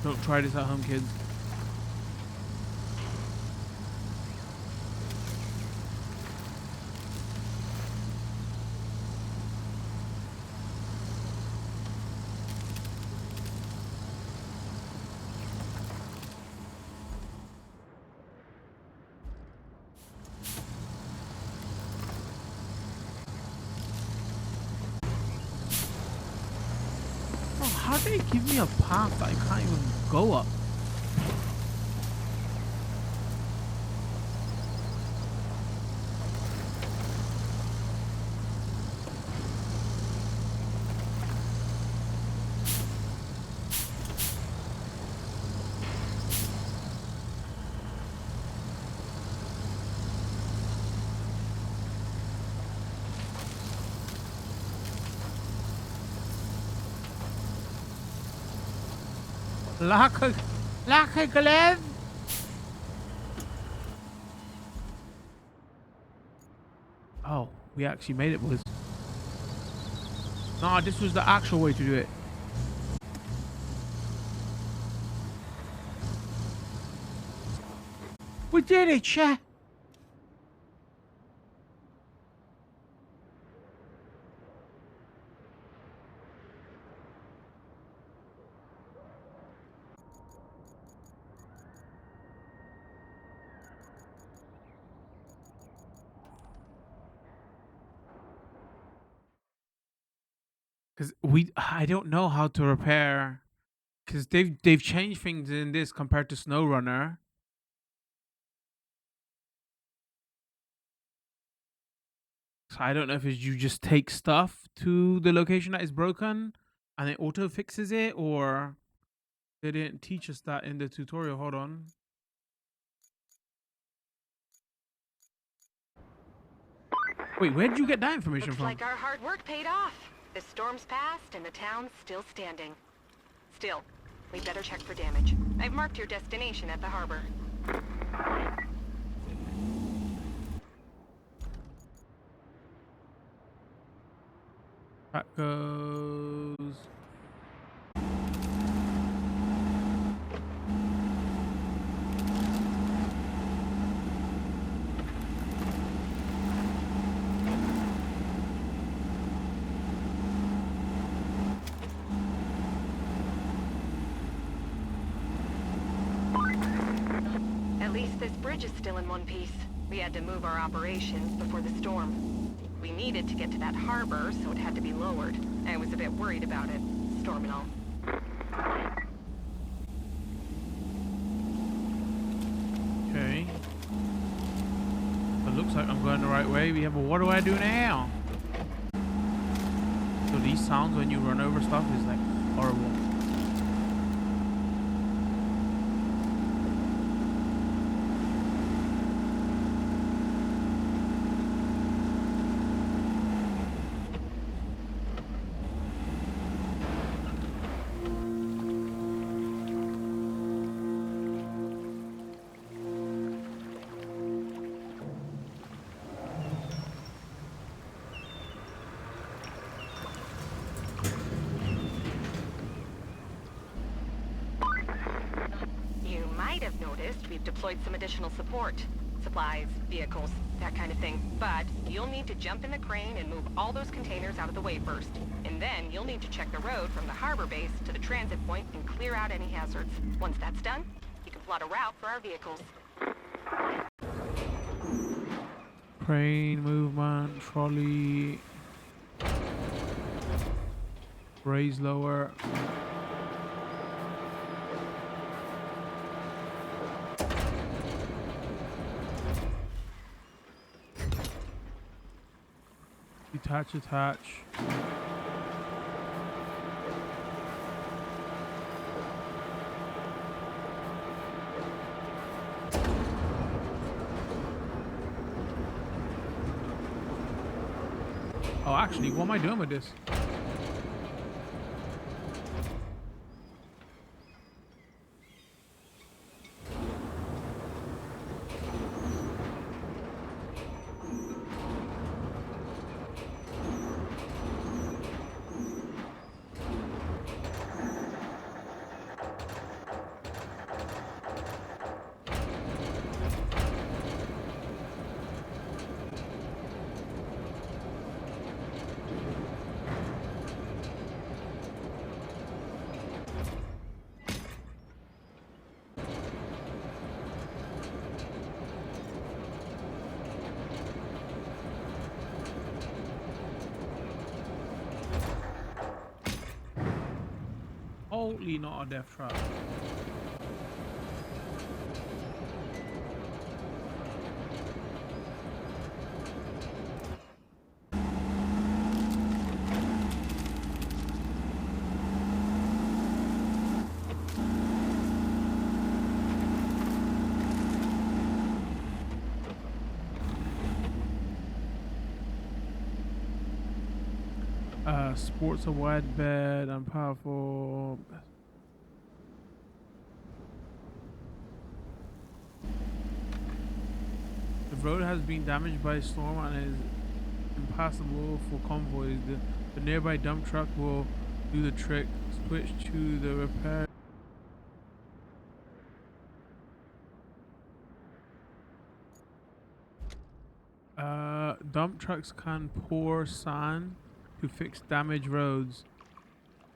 Don't try this at home, kids. How do they give me a path that I can't even go up? Lache Glev. Oh, we actually made it, boys. Nah, this was the actual way to do it. We did it, chat. Because I don't know how to repair. Because they've changed things in this compared to SnowRunner. So I don't know if it's you just take stuff to the location that is broken and it auto fixes it, or they didn't teach us that in the tutorial. Hold on. Wait, where did you get that information Looks from? like our hard work paid off. The storm's passed and the town's still standing. Still, we better check for damage. I've marked your destination at the harbor. That goes. At least this bridge is still in one piece. We had to move our operations before the storm. We needed to get to that harbor, so it had to be lowered. I was a bit worried about it, storm and all. Okay. It looks like I'm going the right way. What do I do now? So these sounds when you run over stuff is like horrible. We've deployed some additional support. Supplies, vehicles, that kind of thing. But you'll need to jump in the crane and move all those containers out of the way first. And then you'll need to check the road from the harbor base to the transit point and clear out any hazards. Once that's done, you can plot a route for our vehicles. Crane movement, trolley, raise lower. Attach. Oh, actually, what am I doing with this? totally not a death trap. Sports a wide bed and powerful. The road has been damaged by a storm and is impassable for convoys. The nearby dump truck will do the trick. Switch to the repair. Dump trucks can pour sand to fix damaged roads.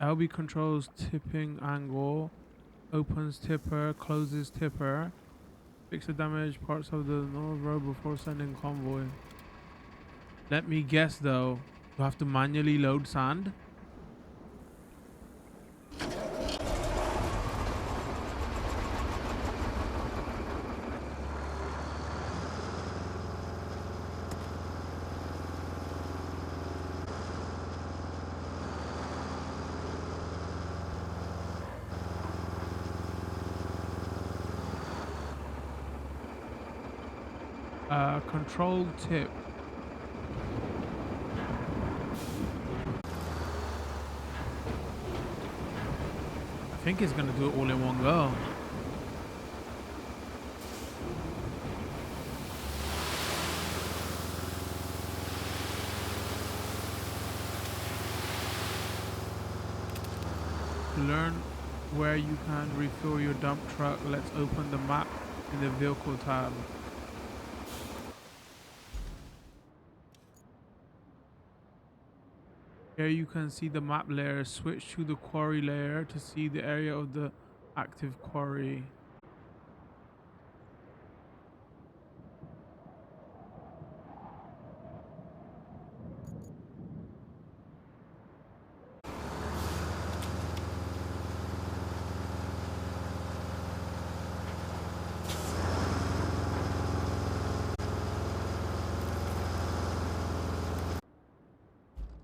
LB controls tipping angle, opens tipper, closes tipper, fix the damaged parts of the north road before sending convoy. Let me guess though, you have to manually load sand? Control tip. I think it's gonna do it all in one go. To learn where you can refill your dump truck, let's open the map in the vehicle tab. Here you can see the map layer. Switch to the quarry layer to see the area of the active quarry.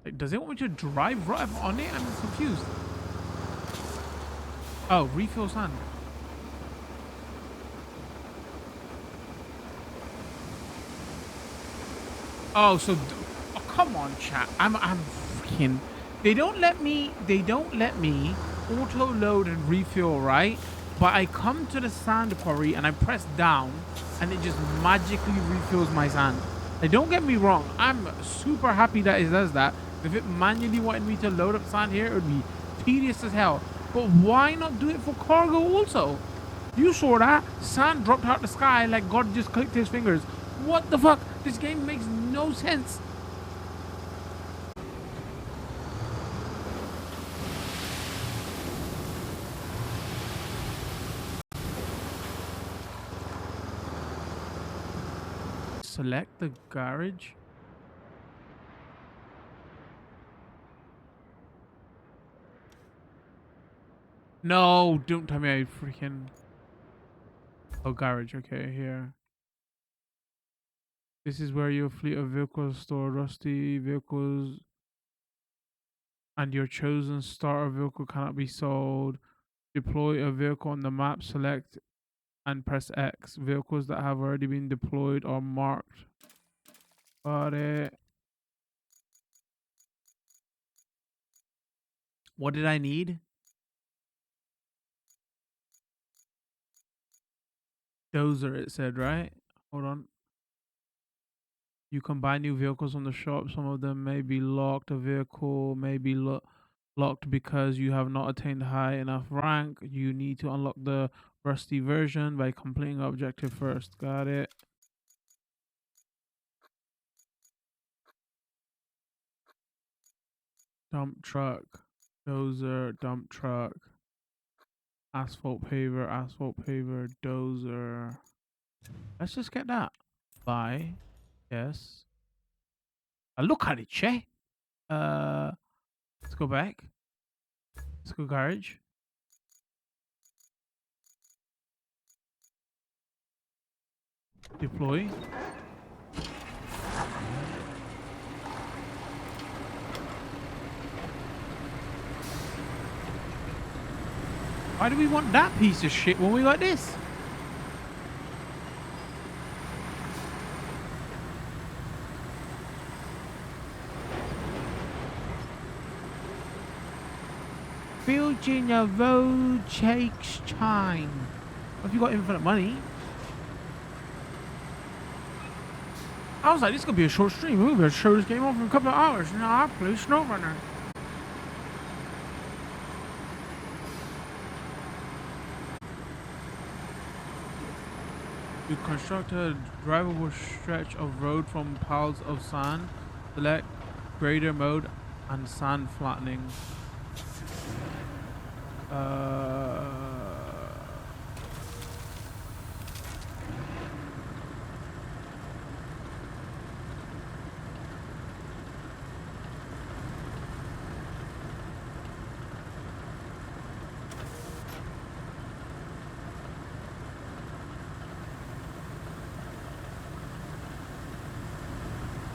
Like, does it want me to drive right on it? I'm confused. Oh, refill sand. Oh, so oh, come on, chat. I'm freaking. They don't let me auto load and refill, right? But I come to the sand quarry and I press down and it just magically refills my sand. Like, don't get me wrong, I'm super happy that it does that. If it manually wanted me to load up sand here, it would be tedious as hell. But why not do it for cargo also? You saw that sand dropped out the sky like God just clicked his fingers. What the fuck? This game makes no sense. Select the garage. No, don't tell me I freaking... Oh, garage. Okay, here. This is where your fleet of vehicles store rusty vehicles and your chosen starter vehicle cannot be sold. Deploy a vehicle on the map, select and press X. Vehicles that have already been deployed are marked. Got it. What did I need? Dozer, it said, right? Hold on. You can buy new vehicles from the shop. Some of them may be locked. A vehicle may be locked because you have not attained high enough rank. You need to unlock the rusty version by completing the objective first. Got it. Dump truck. Dozer, dump truck. Asphalt paver, dozer. Let's just get that. Buy. Yes. Look at it, che. Let's go back. Let's go garage. Deploy. Why do we want that piece of shit when we got this? Building a road takes time. If you got infinite money. I was like, this could be a short stream. We'll be able to show this game off in a couple of hours. Now I play SnowRunner. You construct a drivable stretch of road from piles of sand. Select grader mode and sand flattening.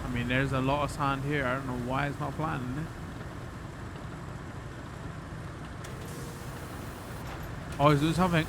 I mean, there's a lot of sand here. I don't know why it's not flattening it. Oh, he's doing something.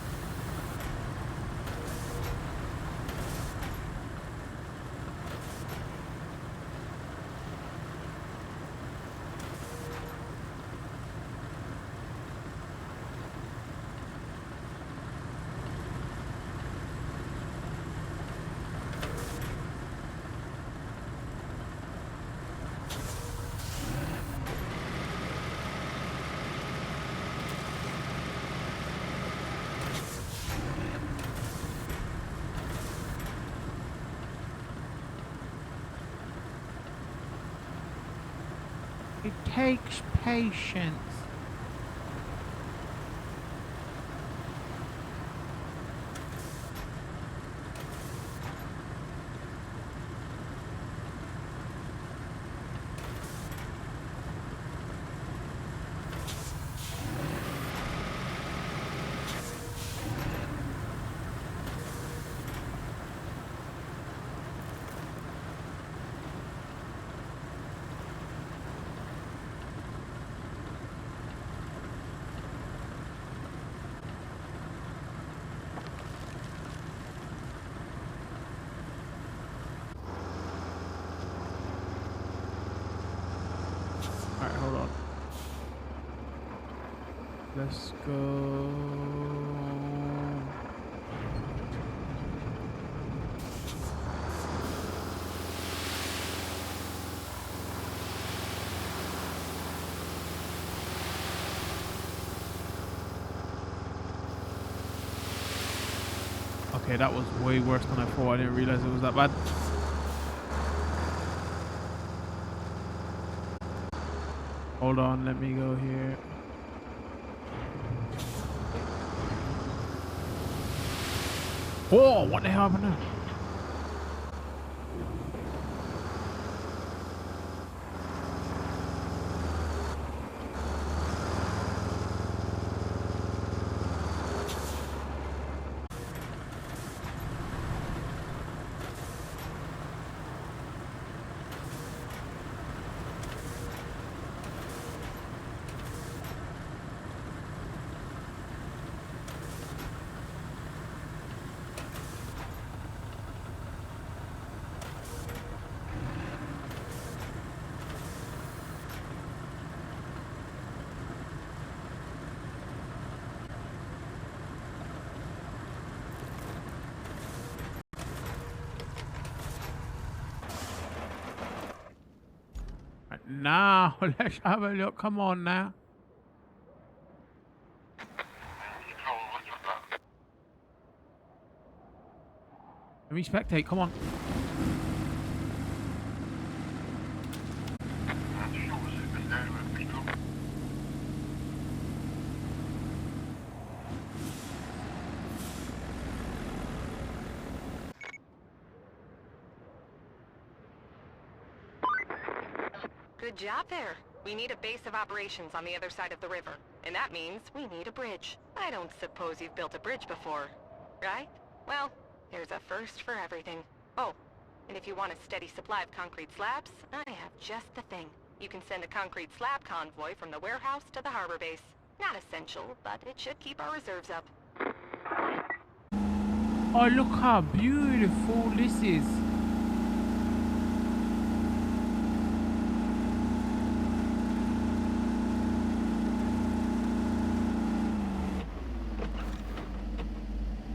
It takes patience. Alright, hold on. Let's go. Okay, that was way worse than I thought. I didn't realize it was that bad. Hold on, let me go here. Oh, what the hell happened there? Now, let's have a look. Come on now. Let me spectate. Come on. Good job there. We need a base of operations on the other side of the river. And that means we need a bridge. I don't suppose you've built a bridge before, right? Well, There's a first for everything. Oh, and if you want a steady supply of concrete slabs, I have just the thing. You can send a concrete slab convoy from the warehouse to the harbor base. Not essential, but it should keep our reserves up. Oh, look how beautiful this is.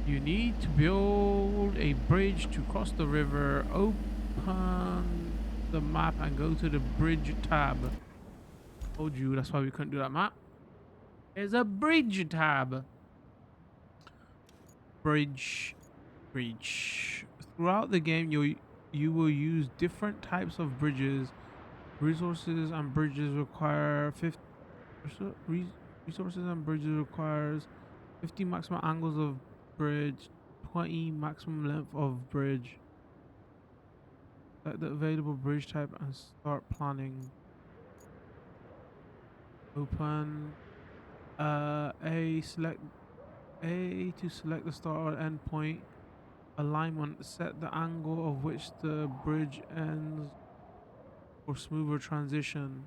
You need to build a bridge to cross the river. Open the map and go to the bridge tab. Told you, that's why we couldn't do that map. There's a bridge tab. Bridge. Throughout the game, you will use different types of bridges. Resources and bridges require 50 resources and bridges requires 50 maximum angles of bridge, 20 maximum length of bridge. Select the available bridge type and start planning. Open select A to select the start or end point. Alignment, set the angle of which the bridge ends for smoother transition.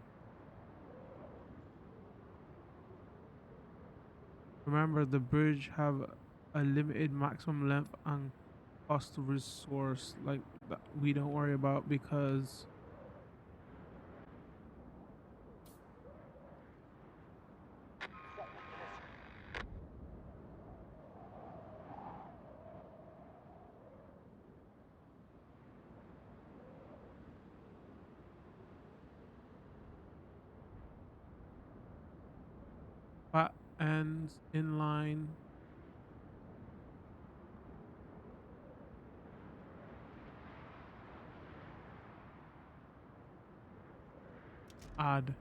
Remember, the bridge have a limited maximum length and cost resource like that we don't worry about because fat ends inline. Add.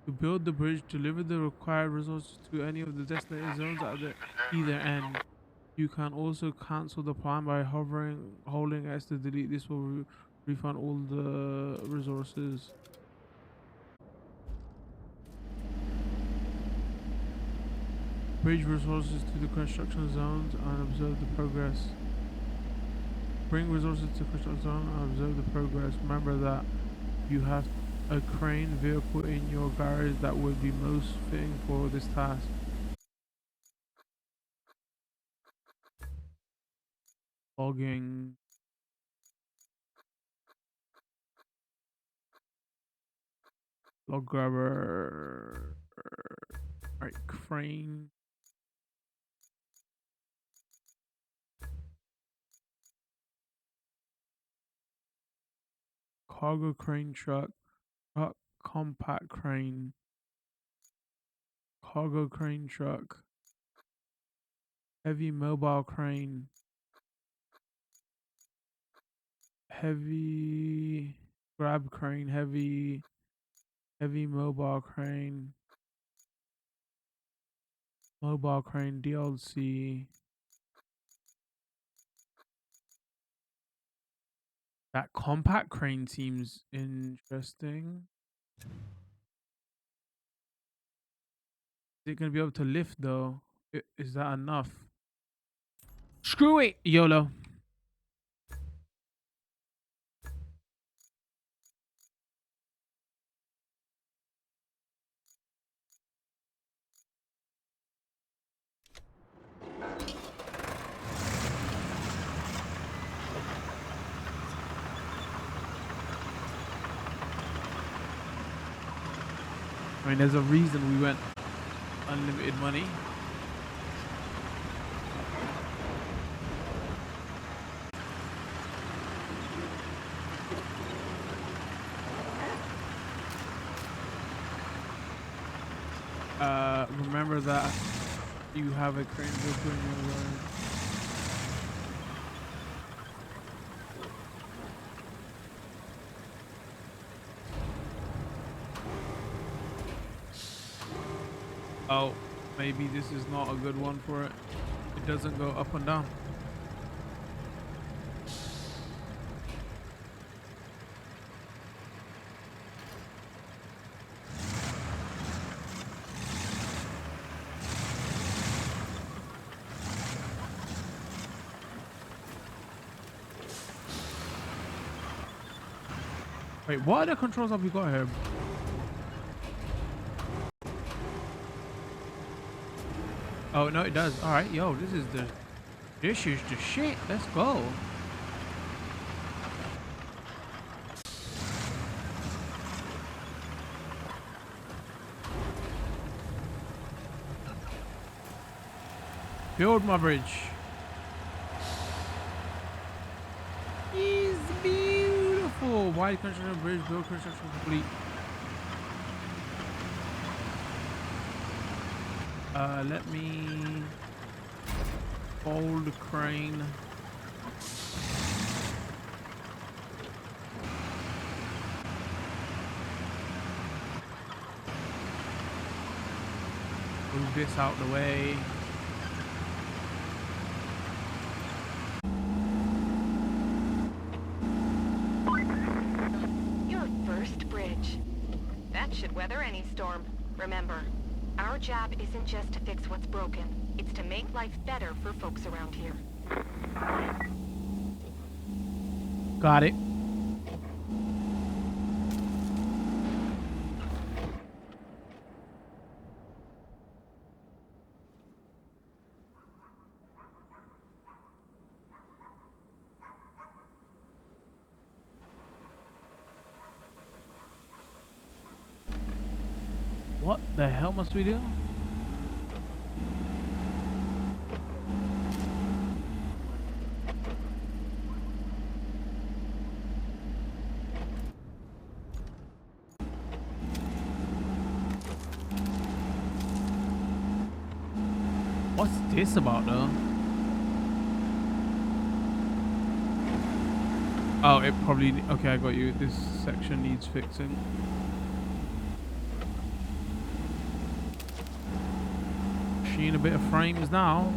To build the bridge, deliver the required resources to any of the designated zones at either end. You can also cancel the plan by holding X to delete. This will refund all the resources. Bridge resources to the construction zones and observe the progress. Bring resources to the construction zone and observe the progress. Remember that you have a crane vehicle in your garage that would be most fitting for this task. Logging. Log grabber. Right, crane. Cargo crane truck. Compact crane. Cargo crane truck. Heavy mobile crane. Heavy grab crane. Heavy mobile crane. Mobile crane DLC. That compact crane seems interesting. Is it going to be able to lift though? Is that enough? Screw it, YOLO. I mean, there's a reason we went unlimited money. Remember that you have a crane vehicle in your road. Oh, maybe this is not a good one for it. It doesn't go up and down. Wait, what other controls have we got here? Oh no, it does. All right, yo, this is the shit. Let's go. Build my bridge. It's beautiful. Wide construction bridge. Build construction complete. Let me fold the crane. Move this out the way. Your first bridge. That should weather any storm. Remember, our job isn't just to fix what's broken. It's to make life better for folks around here. Got it. What the hell must we do? What's this about though? Oh, it probably... Okay, I got you. This section needs fixing. Machine a bit of frames now.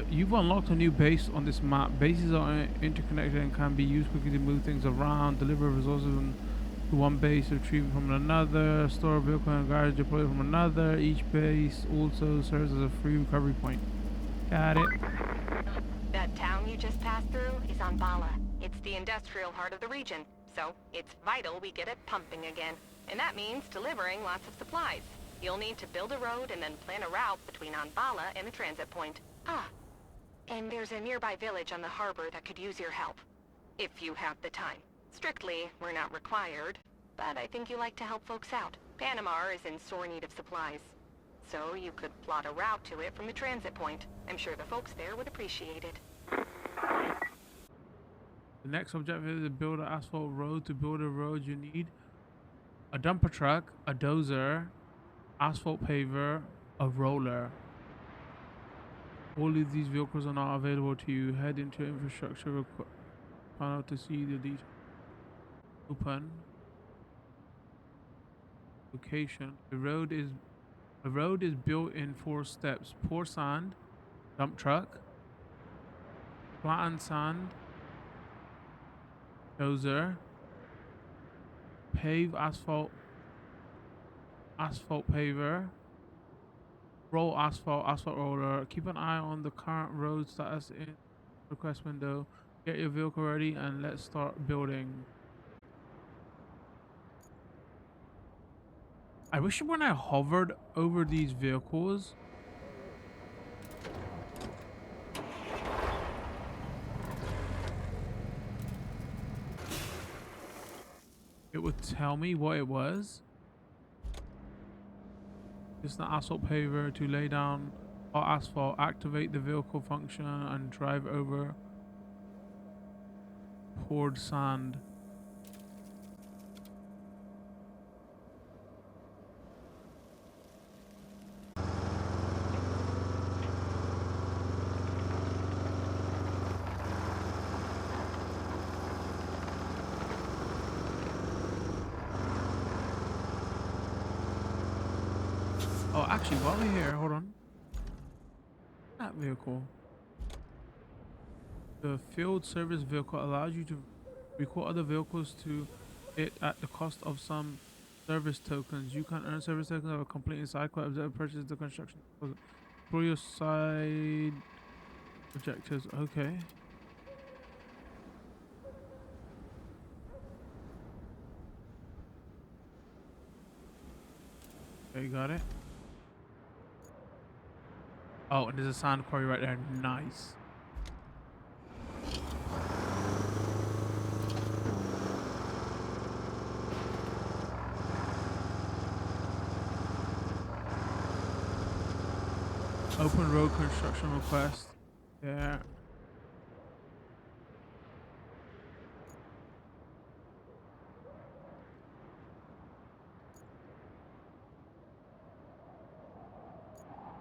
You've unlocked a new base on this map. Bases are interconnected and can be used quickly to move things around, deliver resources to one base, retrieve from another, store a vehicle and garage, deploy from another. Each base also serves as a free recovery point. Got it. That town you just passed through is on Bala. It's the industrial heart of the region, so it's vital we get it pumping again. And that means delivering lots of supplies. You'll need to build a road and then plan a route between Anbala and the transit point. Ah, and there's a nearby village on the harbor that could use your help. If you have the time. Strictly, we're not required, but I think you like to help folks out. Panama is in sore need of supplies, so you could plot a route to it from the transit point. I'm sure the folks there would appreciate it. The next objective is to build an asphalt road. To build a road, you need a dumper truck, a dozer, asphalt paver, a roller. All of these vehicles are not available to you. Head into infrastructure panel to see the details. Open. Location. The road is built in 4 steps. Pour sand, dump truck, flatten sand, dozer, pave asphalt paver, roll asphalt roller. Keep an eye on the current road status in request window. Get your vehicle ready and let's start building. I wish when I hovered over these vehicles, it would tell me what it was. It's the asphalt paver to lay down hot asphalt. Activate the vehicle function and drive over poured sand. actually, while we're here, hold on. That vehicle. The field service vehicle allows you to recall other vehicles to it at the cost of some service tokens. You can earn service tokens of a completing cycle of purchase the construction for your side objectives. Okay. Okay, got it. Oh, and there's a sand quarry right there. Nice. Open road construction request. Yeah.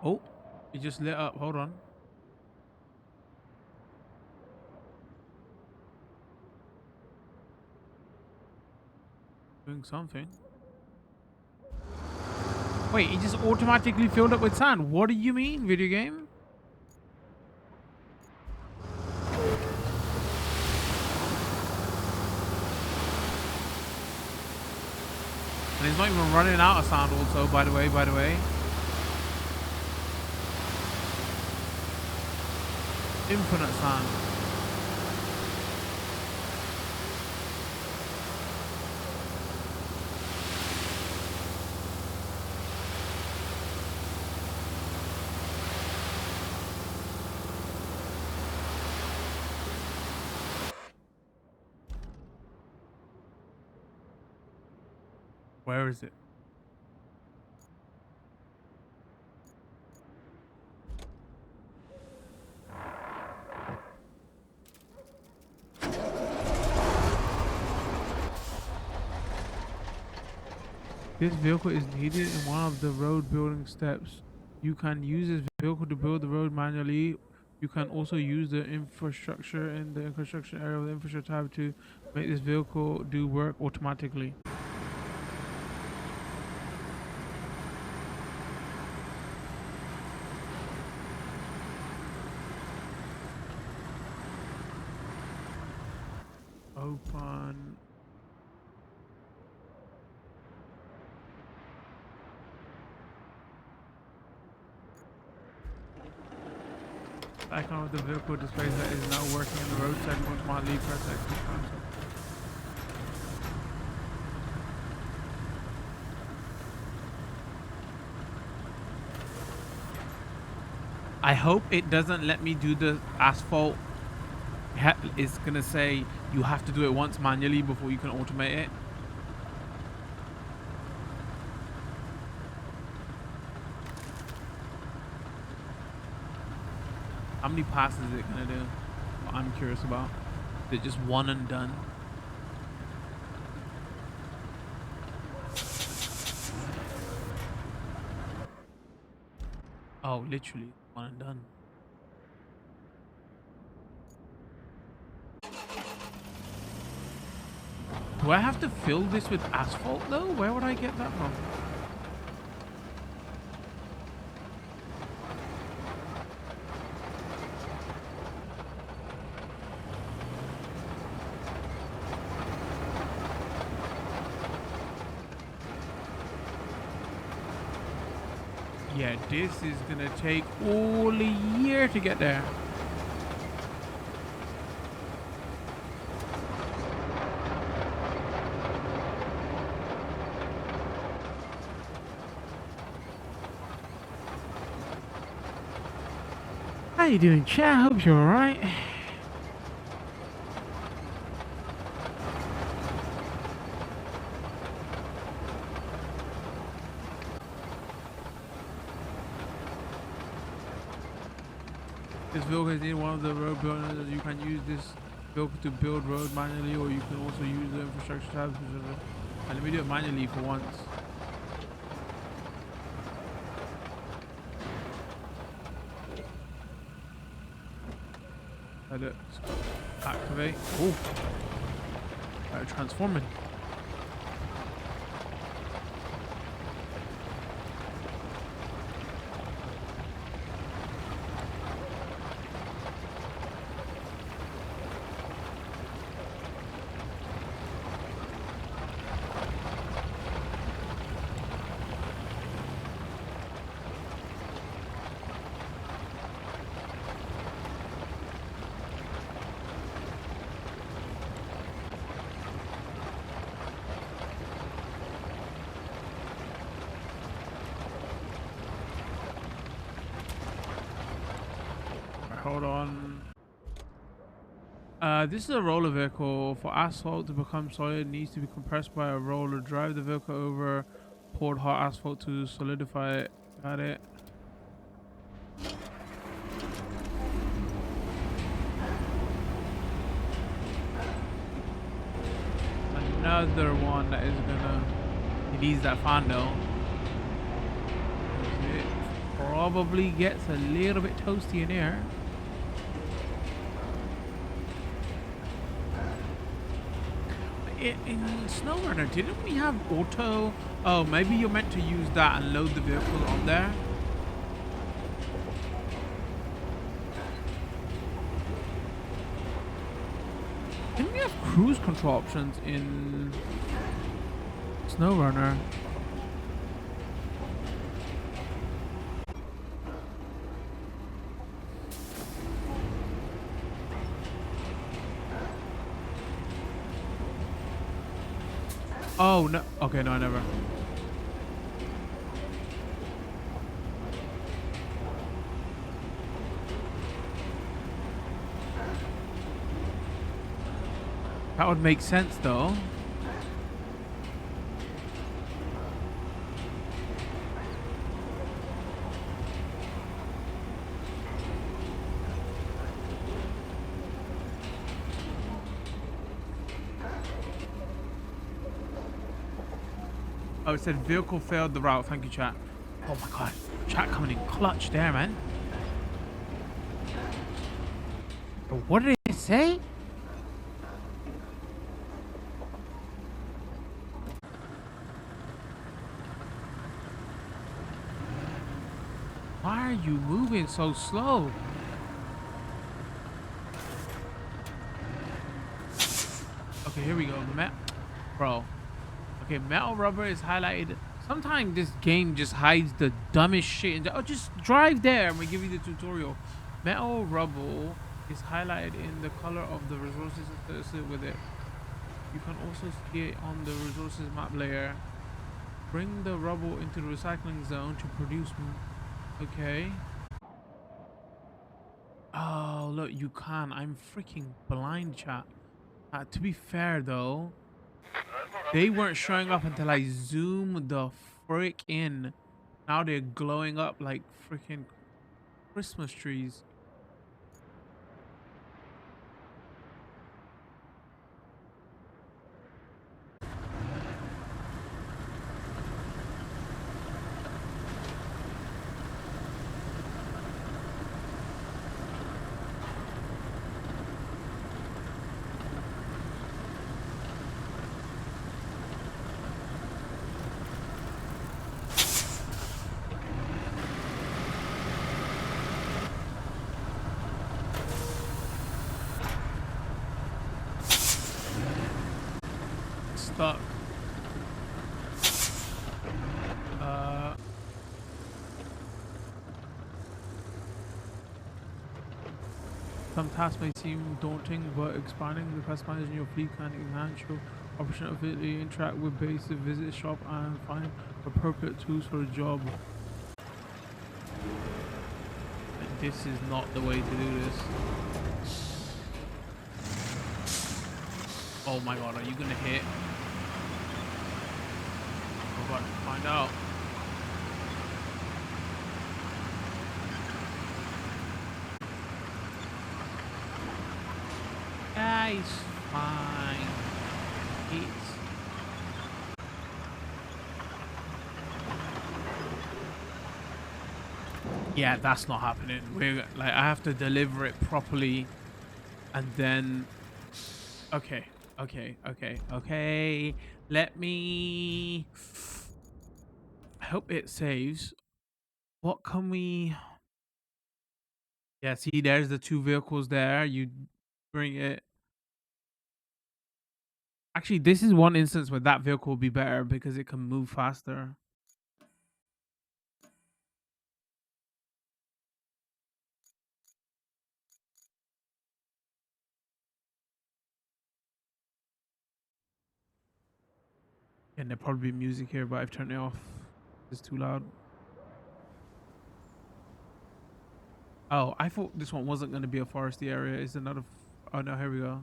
Oh, it just lit up. Hold on. Doing something. Wait, it just automatically filled up with sand. What do you mean, video game? And it's not even running out of sand also, by the way. Infinite sand. Where is it? This vehicle is needed in one of the road building steps. You can use this vehicle to build the road manually. You can also use the infrastructure in the construction area of the infrastructure tab to make this vehicle do work automatically. Open. Icon of the vehicle displays that it is now working in the road segment. Automatically press X to cancel. I hope it doesn't let me do the asphalt. It's gonna say you have to do it once manually before you can automate it. How many passes is it gonna do? What I'm curious about. Is it just one and done? Oh, literally one and done. Do I have to fill this with asphalt though? Where would I get that from? Yeah, this is gonna take all a year to get there. How you doing, chat? Hope you're alright. This vehicle is in one of the road builders. You can use this vehicle to build road manually, or you can also use the infrastructure tabs. And let me do it manually for once. Let's activate. Oh, transforming. hold on. This is a roller vehicle. For asphalt to become solid, it needs to be compressed by a roller. Drive the vehicle over poured hot asphalt to solidify it. Got it. Another one that is gonna... He needs that fan though. It probably gets a little bit toasty in here. In SnowRunner, didn't we have auto? Oh, maybe you're meant to use that and load the vehicle on there. Didn't we have cruise control options in SnowRunner? Oh, no. Okay, no, I never. That would make sense, though. Oh, it said vehicle failed the route. Thank you, chat. Oh my god. Chat coming in clutch there, man. But what did it say? Why are you moving so slow? Okay, here we go. Bro. Okay, metal rubber is highlighted. Sometimes this game just hides the dumbest shit. Oh, just drive there and we give you the tutorial. Metal rubble is highlighted in the color of the resources associated with it. You can also see it on the resources map layer. Bring the rubble into the recycling zone to produce... Okay. Oh, look, you can. I'm freaking blind, chat. To be fair, though, they weren't showing up until I zoomed the frick in. Now they're glowing up like freaking Christmas trees. Stuck. Some tasks may seem daunting, but expanding the customization in your fleet can enhance your opportunity to interact with base, visit shop, and find appropriate tools for the job. And this is not the way to do this. Oh my god, are you gonna hit? We're about to find out. Yeah, he's fine. Yeah, that's not happening. We're like, I have to deliver it properly, and then. Okay. Let me. I hope it saves. What can we? Yeah, see, there's the two vehicles there. You bring it. Actually, this is one instance where that vehicle will be better because it can move faster. And there'll probably be music here, but I've turned it off. It's too loud. Oh, I thought this one wasn't going to be a foresty area. It's another. Oh no, here we go.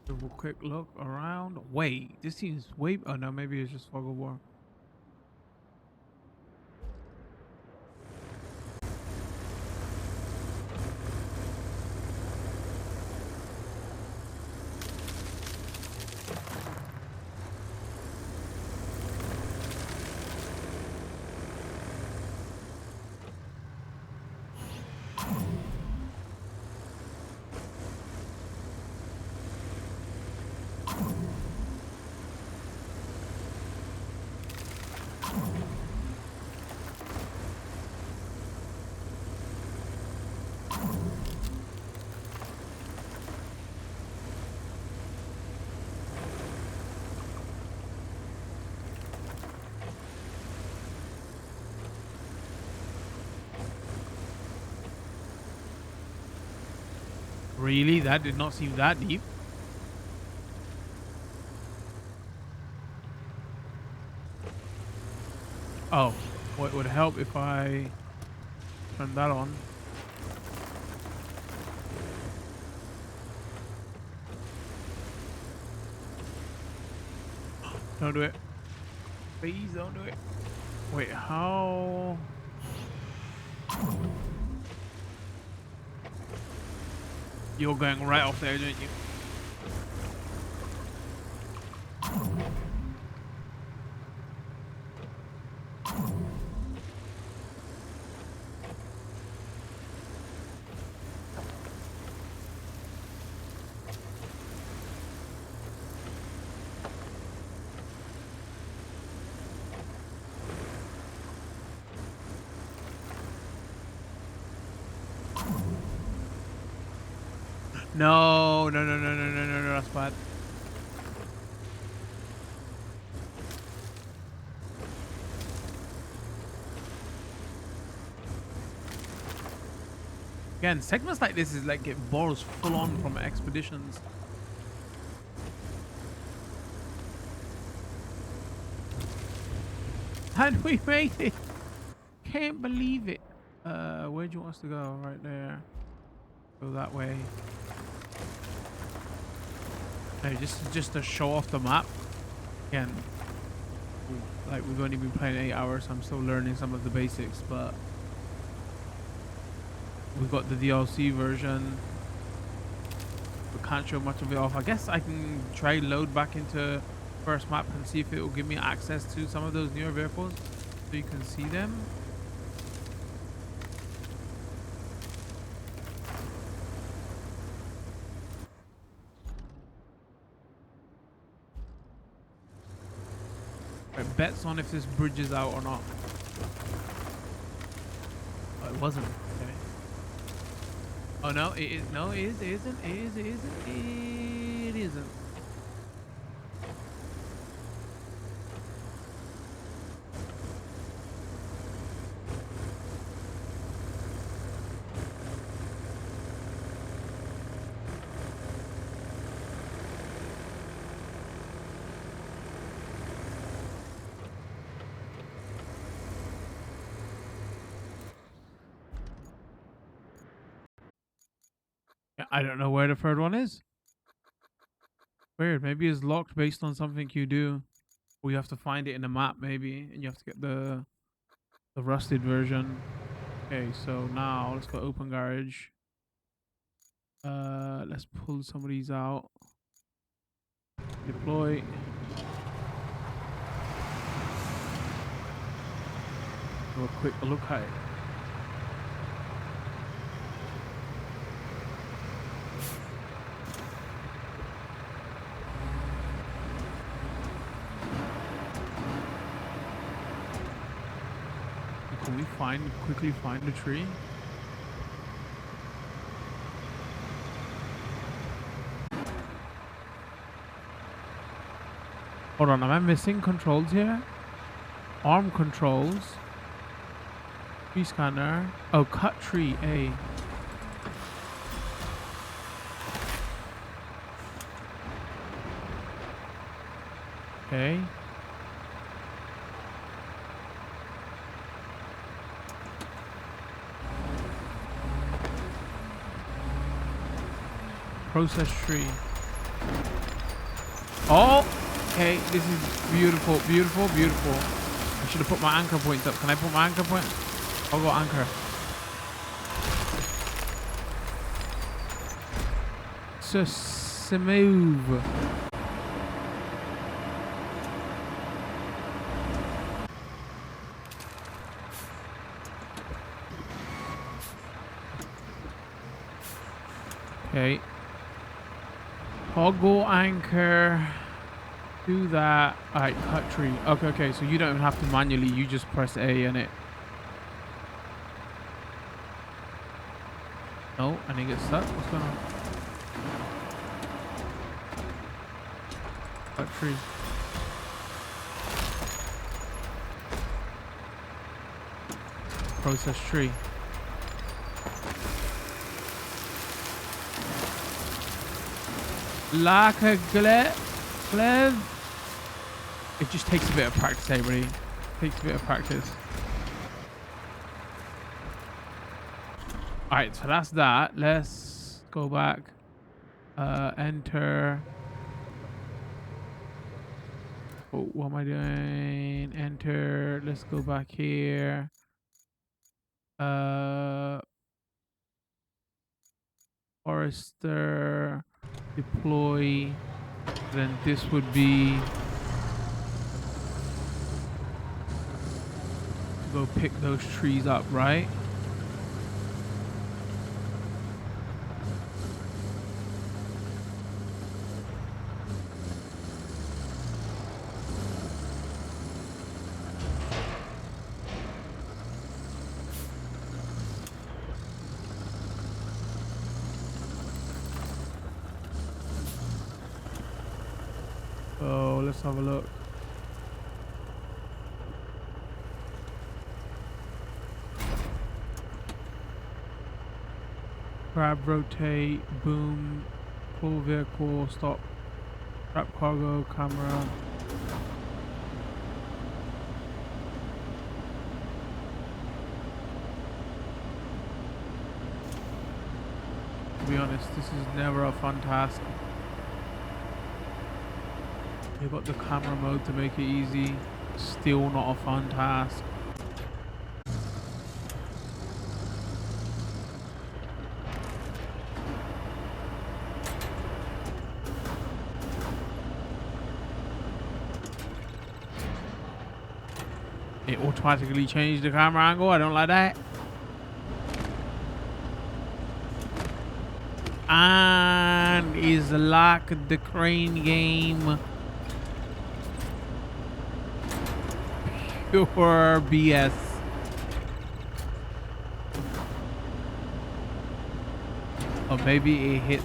Have a quick look around. Wait, this seems way. Oh no, maybe it's just fog of war. Really? That did not seem that deep. Oh, what would help if I turn that on? Don't do it. Please don't do it. Wait, how? You're going right off there, didn't you? No, no, no, no, no, no, no, no, that's bad. Again, segments like this is like it borrows full on from expeditions. And we made it. Can't believe it. Where do you want us to go? Right there. Go that way. Hey, just to show off the map. Again, like we've only been playing 8 hours. I'm still learning some of the basics, but we've got the DLC version. We can't show much of it off. I guess I can try load back into first map and see if it will give me access to some of those newer vehicles so you can see them. Right, bets on if this bridge is out or not. Oh, it wasn't. Okay. Oh no, it is. No, it is. It isn't. It is. It isn't. It isn't. I don't know where the third one is. Weird. Maybe it's locked based on something you do. Or you have to find it in the map, maybe, and you have to get the rusted version. Okay, so now let's go open garage. Let's pull some of these out. Deploy. Do a quick look at it. Can we quickly find the tree? Hold on, am I missing controls here? Arm controls. Tree scanner. Oh, cut tree, A. Okay. Process tree. Oh, okay. This is beautiful, beautiful, beautiful. I should have put my anchor points up. Can I put my anchor point? I'll go anchor. So smooth. Okay. Toggle anchor. Do that. Alright, cut tree. Okay, okay. So you don't even have to manually. You just press A in it. No, and it gets stuck. What's going on? Cut tree. Process tree. Like a glaive. It just takes a bit of practice, everybody. Takes a bit of practice. Alright, so that's that. Let's go back. Enter. Oh, what am I doing? Enter. Let's go back here. Forester. Deploy. Then this would be go pick those trees up, right? Oh, let's have a look. Grab, rotate, boom, pull vehicle, stop, trap cargo, camera. To be honest, this is never a fun task. You've got the camera mode to make it easy. Still not a fun task. It automatically changed the camera angle. I don't like that. And is like the crane game. Pure BS. Or maybe it hit.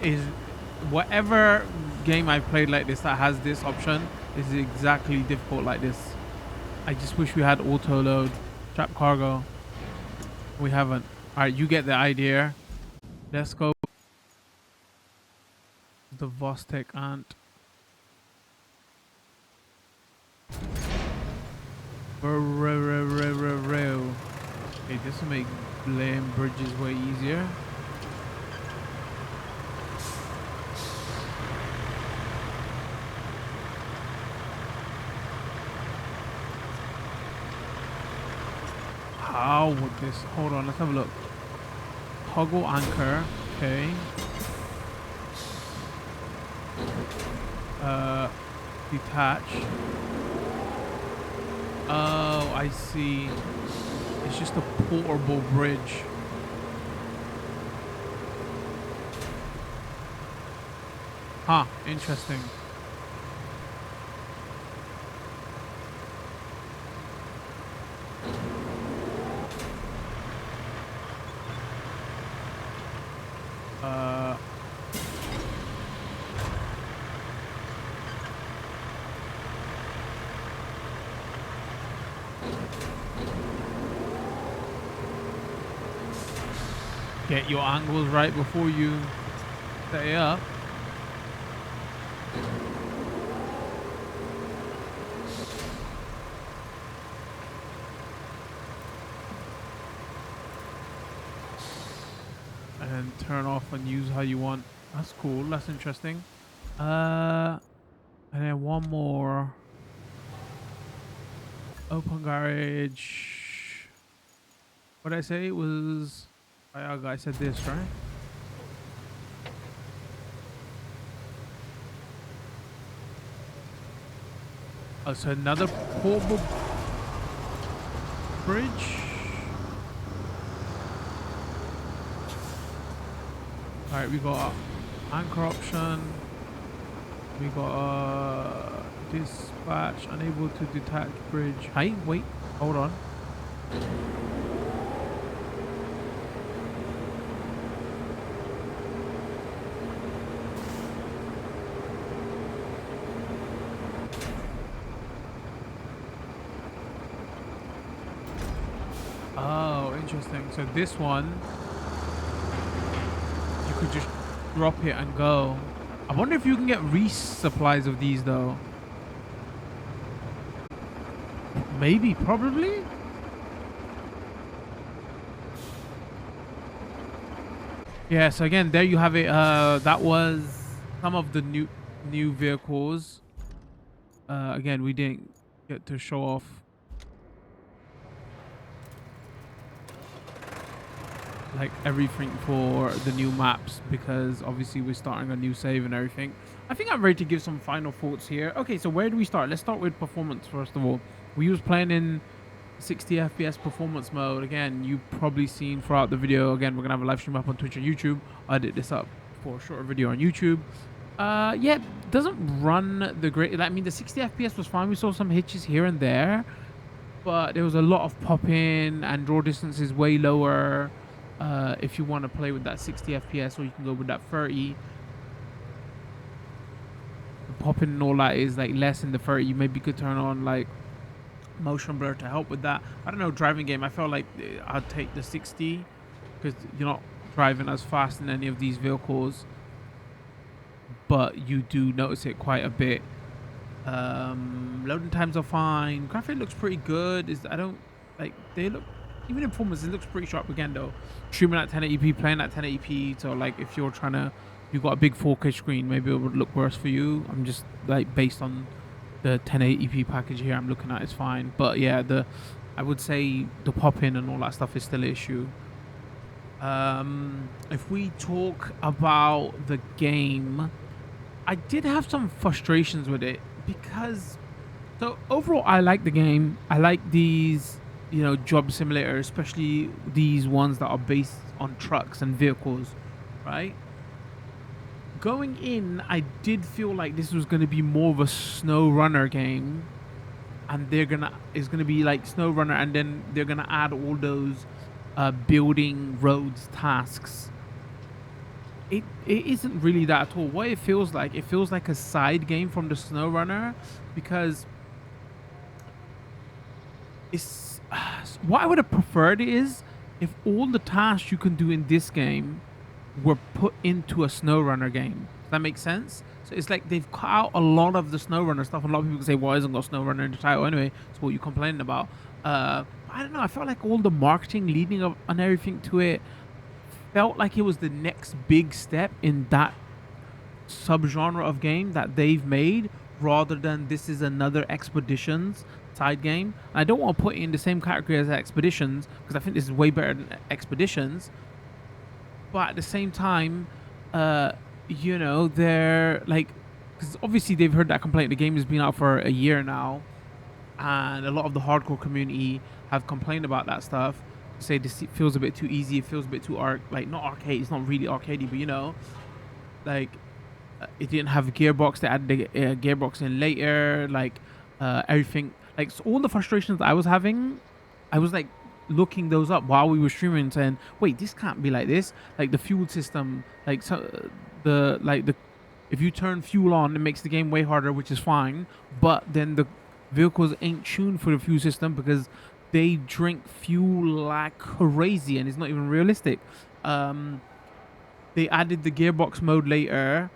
Is whatever game I've played like this that has this option is exactly difficult like this. I just wish we had auto load, trap cargo. We haven't. All right, you get the idea. Let's go. The Vostek ant. Okay, this will make laying bridges way easier. How would this... Hold on, let's have a look. Toggle anchor. Okay. Detach. Oh, I see. It's just a portable bridge. Huh, interesting. Get your angles right before you set it up. And turn off and use how you want. That's cool. That's interesting. And then one more. Open garage. What did I say? It was... I said this, right? Oh, so another portable bridge. Alright, we got anchor option. We got dispatch, unable to detach bridge. Hey, wait, hold on. Oh, interesting. So this one, you could just drop it and go. I wonder if you can get resupplies of these though. Maybe, probably. Yeah, so again, there you have it. That was some of the new vehicles. Again, we didn't get to show off like everything for the new maps because obviously we're starting a new save and everything. I think I'm ready to give some final thoughts here. Okay, so where do we start? Let's start with performance first of all. We was playing in 60 FPS performance mode. Again, you've probably seen throughout the video. Again, we're gonna have a live stream up on Twitch and YouTube. I did this up for a shorter video on YouTube. Yeah, doesn't run the great. I mean, the 60 FPS was fine. We saw some hitches here and there, but there was a lot of pop-in and draw distance is way lower. If you want to play with that 60 FPS, or you can go with that 30. The pop-in and all that is like less in the 30. You maybe could turn on like motion blur to help with that. I don't know, driving game, I felt like I'd take the 60 because you're not driving as fast in any of these vehicles, but you do notice it quite a bit. Loading times are fine. Graphic looks pretty good. I don't like, they look, even in performance, it looks pretty sharp again though. Streaming at 1080p, playing at 1080p, so like if you're trying to, you've got a big 4K screen, maybe it would look worse for you. I'm just like, based on the 1080p package here I'm looking at, is fine. But yeah, I would say the pop-in and all that stuff is still an issue. If we talk about the game, I did have some frustrations with it because, so overall I like the game. I like these, you know, job simulator, especially these ones that are based on trucks and vehicles, right? Going in, I did feel like this was going to be more of a snow runner game, and it's gonna be like snow runner, and then they're gonna add all those building roads tasks. It isn't really that at all. What it feels like a side game from the snow runner, because it's what I would have preferred is if all the tasks you can do in this game were put into a SnowRunner game. Does that make sense? So it's like they've cut out a lot of the SnowRunner stuff. And a lot of people say, "Why isn't got SnowRunner in the title anyway?" It's what you're complaining about. I don't know. I felt like all the marketing leading up and everything to it felt like it was the next big step in that subgenre of game that they've made, rather than this is another Expeditions side game. And I don't want to put it in the same category as Expeditions because I think this is way better than Expeditions. But at the same time, uh, they're like, because obviously they've heard that complaint. The game has been out for a year now, and a lot of the hardcore community have complained about that stuff. Say this feels a bit too easy. It feels a bit too not arcade. It's not really arcadey, but like it didn't have a gearbox. They added the gearbox in later. Like everything, like so all the frustrations that I was having, I was like looking those up while we were streaming, saying, "Wait, this can't be like this." Like the fuel system, like so, the if you turn fuel on, it makes the game way harder, which is fine. But then the vehicles ain't tuned for the fuel system because they drink fuel like crazy, and it's not even realistic. They added the gearbox mode later,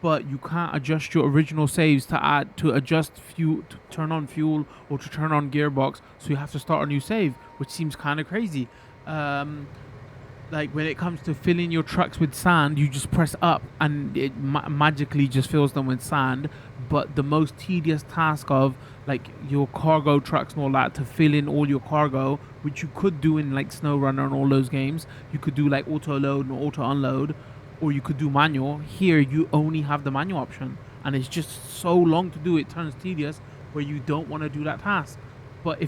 but you can't adjust your original saves to adjust fuel, to turn on fuel or to turn on gearbox. So you have to start a new save, which seems kind of crazy. Like when it comes to filling your trucks with sand, you just press up and it magically just fills them with sand. But the most tedious task of like your cargo trucks and all that, to fill in all your cargo, which you could do in like SnowRunner and all those games, you could do like auto load and auto unload, or you could do manual. Here you only have the manual option, and it's just so long to do, it turns tedious where you don't want to do that task. But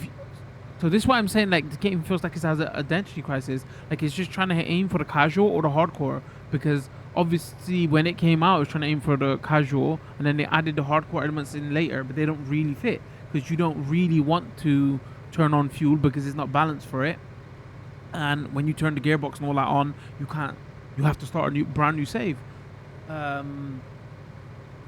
so this is why I'm saying, like, the game feels like it has an identity crisis. Like it's just trying to aim for the casual or the hardcore, because obviously when it came out it was trying to aim for the casual, and then they added the hardcore elements in later, but they don't really fit because you don't really want to turn on fuel because it's not balanced for it. And when you turn the gearbox and all that on, you have to start a brand new save. And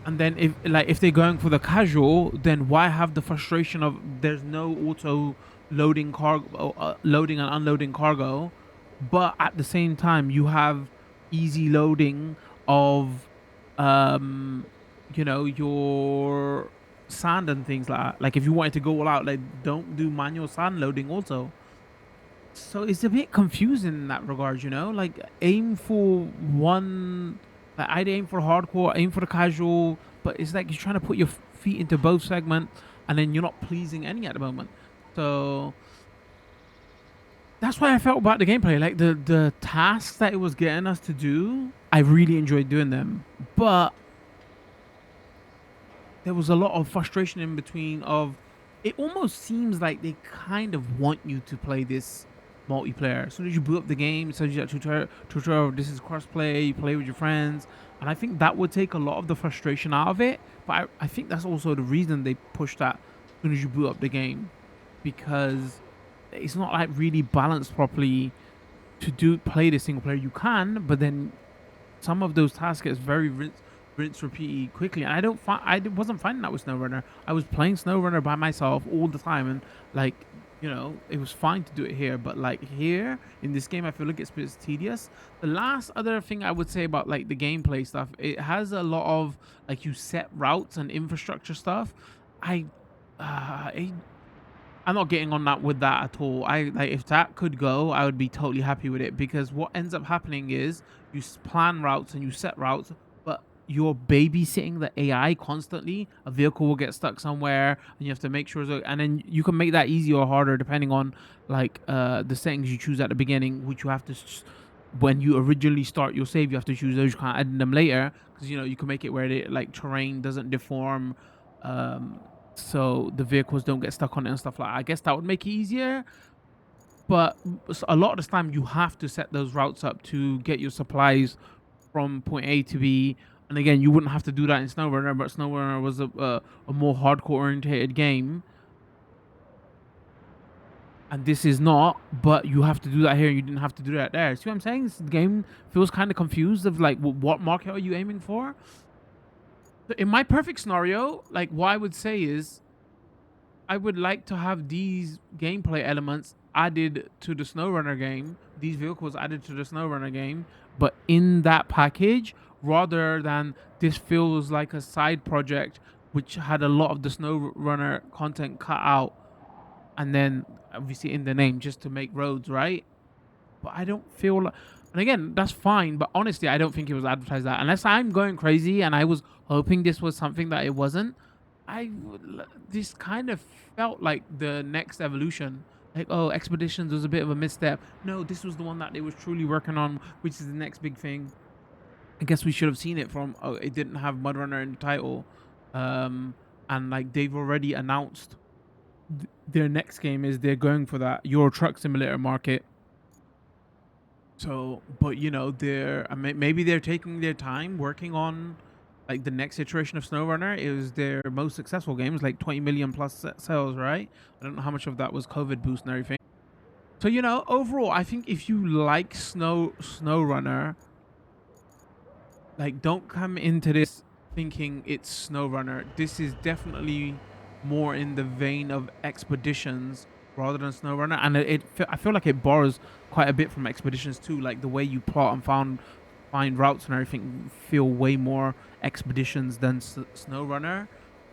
then if they're going for the casual, then why have the frustration of there's no auto loading cargo, loading and unloading cargo, but at the same time you have easy loading of your sand and things like that. Like if you wanted to go all out, like don't do manual sand loading also. So it's a bit confusing in that regard, like aim for one, like I'd aim for hardcore, aim for the casual, but it's like you're trying to put your feet into both segments and then you're not pleasing any at the moment. So that's why I felt about the gameplay. Like the tasks that it was getting us to do, I really enjoyed doing them, but there was a lot of frustration in between of, it almost seems like they kind of want you to play this multiplayer. As soon as you boot up the game, it says you got tutorial, this is crossplay, you play with your friends. And I think that would take a lot of the frustration out of it. But I think that's also the reason they push that as soon as you boot up the game, because it's not like really balanced properly to play the single player. You can, but then some of those tasks gets very rinse repeat quickly, and I wasn't finding that with SnowRunner. I was playing SnowRunner by myself all the time, and like it was fine to do it here, but like here in this game I feel like it's a bit tedious. The last other thing I would say about like the gameplay stuff, it has a lot of like you set routes and infrastructure stuff. I'm not getting on that with that at all. I like, if that could go, I would be totally happy with it, because what ends up happening is you plan routes and you set routes, but you're babysitting the AI constantly. A vehicle will get stuck somewhere and you have to make sure, and then you can make that easier or harder depending on like the settings you choose at the beginning, which you have to when you originally start your save, you have to choose those. You can't add them later, because you can make it where the like terrain doesn't deform, so the vehicles don't get stuck on it and stuff like that. I guess that would make it easier, but a lot of the time you have to set those routes up to get your supplies from point A to B. And again, you wouldn't have to do that in SnowRunner, but SnowRunner was a more hardcore oriented game, and this is not. But you have to do that here, and you didn't have to do that there. See what I'm saying? This game feels kind of confused of like, what market are you aiming for? In my perfect scenario, like what I would say is, I would like to have these gameplay elements added to the SnowRunner game, these vehicles added to the SnowRunner game, but in that package, rather than this feels like a side project which had a lot of the SnowRunner content cut out, and then obviously in the name just to make roads, right? But I don't feel like, and again, that's fine, but honestly, I don't think it was advertised that, unless I'm going crazy and I was hoping this was something that it wasn't. this kind of felt like the next evolution. Like, oh, Expeditions was a bit of a misstep. No, this was the one that they was truly working on, which is the next big thing. I guess we should have seen it from. Oh, it didn't have Mudrunner in the title, um, and like they've already announced their next game is they're going for that Euro Truck Simulator market. So, but you know, maybe they're taking their time working on like the next iteration of SnowRunner. It was their most successful game. It was like 20 million plus sales, right? I don't know how much of that was COVID boost and everything. So, you know, overall, I think if you like SnowRunner, like don't come into this thinking it's SnowRunner. This is definitely more in the vein of Expeditions rather than SnowRunner, and I feel like it borrows quite a bit from Expeditions too. Like the way you plot and find routes and everything feel way more Expeditions than SnowRunner.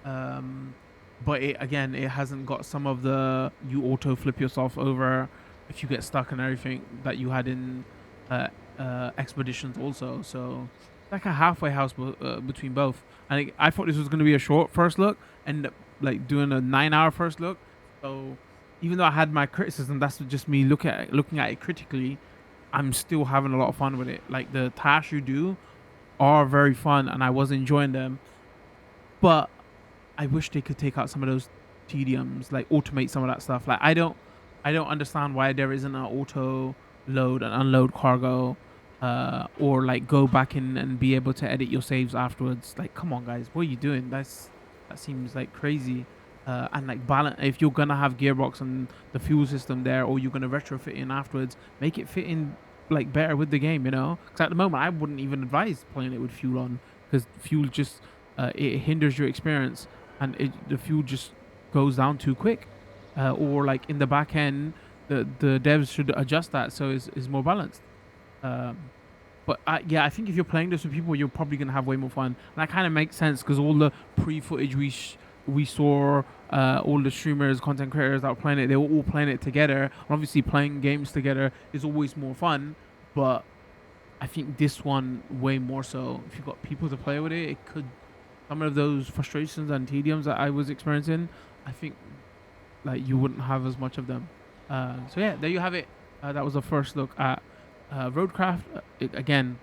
But again, it hasn't got some of the you auto flip yourself over if you get stuck and everything that you had in Expeditions also. So like a halfway house between both. I thought this was going to be a short first look, and like doing a 9-hour first look. So even though I had my criticism, that's just me looking at it critically. I'm still having a lot of fun with it. Like the tasks you do are very fun, and I was enjoying them. But I wish they could take out some of those tediums, like automate some of that stuff. Like I don't understand why there isn't an auto load and unload cargo, or like go back in and be able to edit your saves afterwards. Like, come on, guys, what are you doing? That seems like crazy. And like balance, if you're gonna have gearbox and the fuel system there, or you're gonna retrofit in afterwards, make it fit in like better with the game, you know. Because at the moment, I wouldn't even advise playing it with fuel on, because fuel just it hinders your experience, and the fuel just goes down too quick. Or like in the back end, the devs should adjust that so it's more balanced. But yeah, I think if you're playing this with people, you're probably gonna have way more fun. And that kind of makes sense because all the pre-footage we saw, all the streamers, content creators that were playing it, they were all playing it together. And obviously, playing games together is always more fun. But I think this one way more so. If you've got people to play with it, it could some of those frustrations and tediums that I was experiencing. I think like you wouldn't have as much of them. So yeah, there you have it. That was the first look at RoadCraft. Again,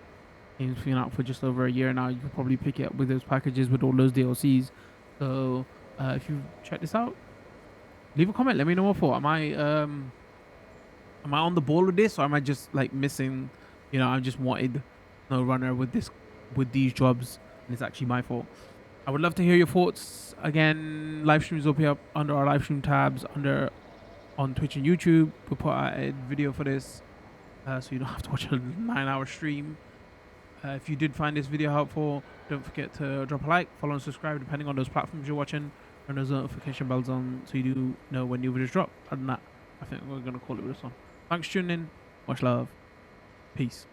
game's been out for just over a year now. You can probably pick it up with those packages with all those DLCs. So if you check this out, leave a comment. Let me know what for. Am I on the ball with this, or am I just like missing? You know, I just wanted no runner with these jobs, and it's actually my fault. I would love to hear your thoughts. Again, live streams will be up under our live stream tabs on Twitch and YouTube. We'll put out a video for this, so you don't have to watch a 9-hour stream. If you did find this video helpful, don't forget to drop a like, follow and subscribe depending on those platforms you're watching, and those notification bells on so you do know when new videos drop. Other than that, I think we're going to call it with this one. Thanks for tuning in. Much love. Peace.